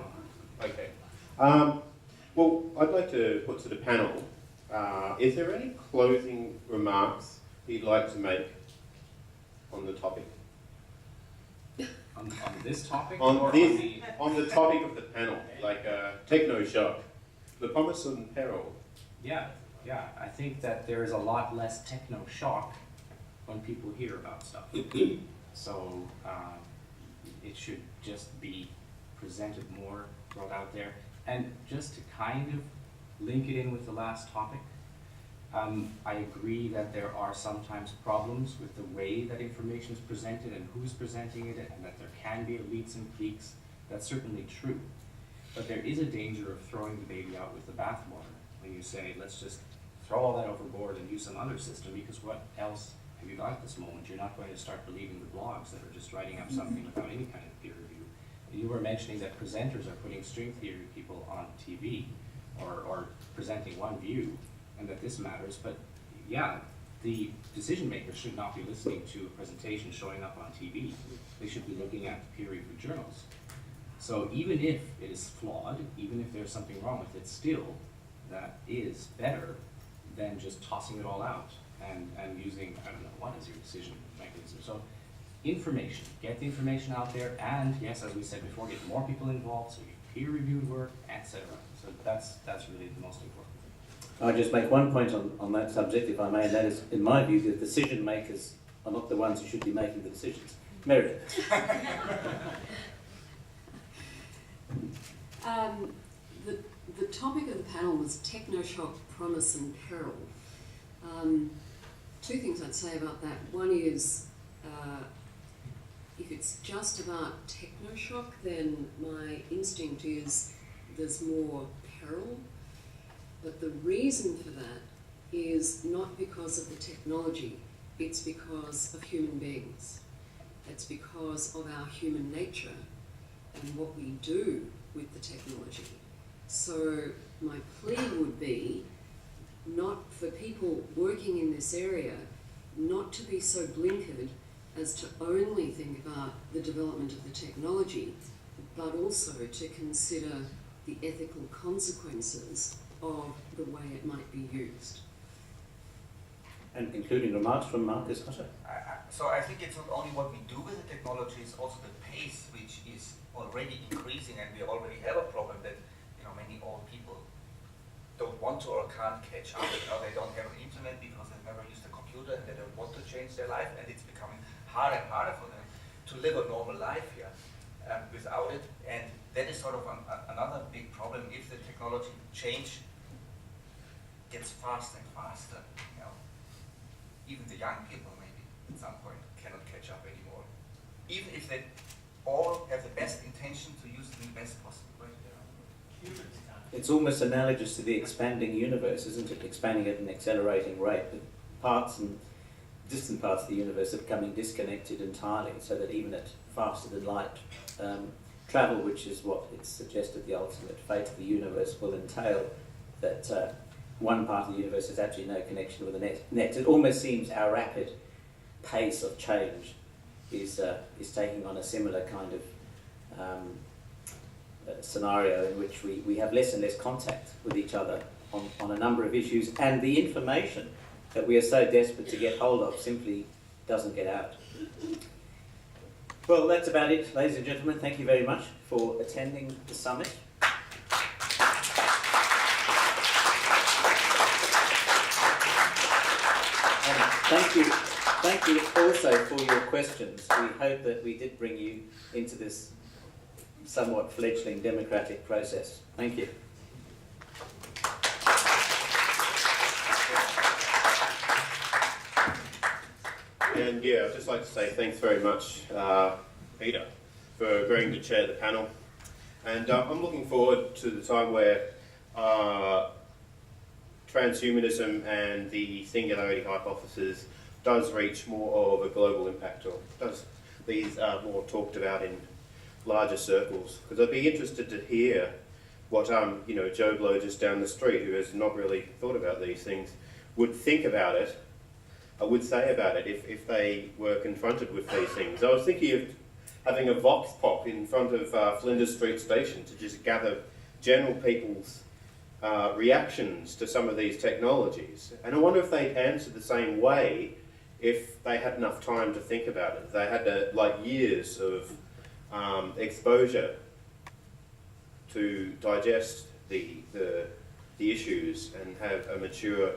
Okay. Well, I'd like to put to the panel, is there any closing remarks you'd like to make on the topic? On this topic? On or this, on the topic of the panel, like Techhnoshock, the promise and peril. Yeah, I think that there is a lot less techno-shock when people hear about stuff. So it should just be presented more, brought out there. And just to kind of link it in with the last topic, I agree that there are sometimes problems with the way that information is presented and who's presenting it, and that there can be elites and cliques. That's certainly true. But there is a danger of throwing the baby out with the bathwater when you say, let's just throw all that overboard and use some other system, because what else have you got at this moment? You're not going to start believing the blogs that are just writing up something without any kind of peer review. You were mentioning that presenters are putting string theory people on TV or presenting one view, and that this matters, but yeah, the decision makers should not be listening to a presentation showing up on TV. They should be looking at peer-reviewed journals. So even if it is flawed, even if there's something wrong with it, still, that is better than just tossing it all out and using, I don't know, what is your decision mechanism? So information, get the information out there, and yes, as we said before, get more people involved, so you get peer-reviewed work, etc. So that's really the most important thing. I'll just make one point on that subject, if I may, and that is, in my view, the decision makers are not the ones who should be making the decisions. Meredith. The topic of the panel was Techhnoshock, promise and peril. Two things I'd say about that. One is, if it's just about Techhnoshock, then my instinct is there's more peril. But the reason for that is not because of the technology, it's because of human beings. It's because of our human nature and what we do with the technology. So my plea would be not for people working in this area not to be so blinkered as to only think about the development of the technology, but also to consider the ethical consequences of the way it might be used. And concluding remarks from Marcus Hutter. So I think it's not only what we do with the technology, it's also the pace which is already increasing, and we already have a problem that many old people don't want to or can't catch up. They don't have an internet because they've never used a computer and they don't want to change their life, and it's becoming harder and harder for them to live a normal life here without it. And that is sort of another big problem. If the technology change gets faster and faster, even the young people maybe at some point cannot catch up anymore. Even if they all have the best intention to use it in the best possible way. It's almost analogous to the expanding universe, isn't it? Expanding at an accelerating rate. But parts and distant parts of the universe are becoming disconnected entirely, so that even at faster than light travel, which is what it's suggested the ultimate fate of the universe will entail, that one part of the universe has absolutely no connection with the next. It almost seems our rapid pace of change is taking on a similar kind of scenario in which we have less and less contact with each other on a number of issues, and the information that we are so desperate to get hold of simply doesn't get out. Well, that's about it, ladies and gentlemen. Thank you very much for attending the summit. Thank you also for your questions. We hope that we did bring you into this somewhat fledgling democratic process. Thank you. And yeah, I'd just like to say thanks very much, Peter, for agreeing to chair the panel. And I'm looking forward to the time where transhumanism and the singularity hypothesis does reach more of a global impact, or does these are more talked about in larger circles. Because I'd be interested to hear what Joe Blow just down the street, who has not really thought about these things, would think about it, would say about it if they were confronted with these things. I was thinking of having a vox pop in front of Flinders Street Station to just gather general people's reactions to some of these technologies. And I wonder if they'd answer the same way if they had enough time to think about it. If they had like years of exposure to digest the issues and have a matured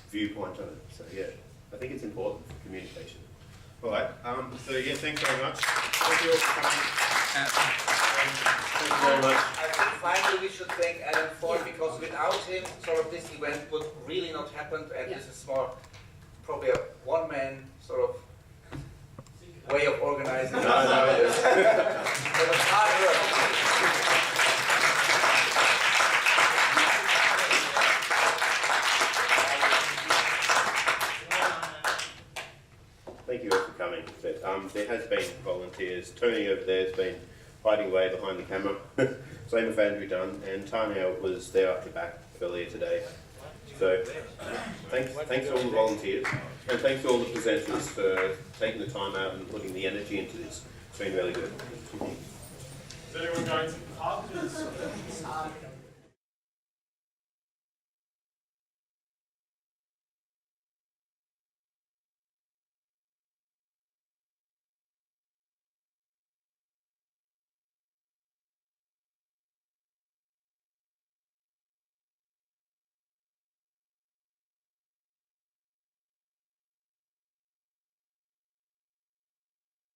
viewpoint on it. So yeah, I think it's important for communication. All right. So yeah, thanks very much. Thank you all for coming. Thank you very much. I think finally we should thank Alan Ford, because without him, sort of this event would really not happen, and this is more probably a one-man sort of way of organizing. It was hard work. Thank you all for coming. But, there has been volunteers. Tony over there has been hiding away behind the camera. Same with Andrew Dunn, and Tarnell was there up the back earlier today. So thanks to all the volunteers, and thanks to all the presenters for taking the time out and putting the energy into this. It's been really good. Is anyone going to the pub?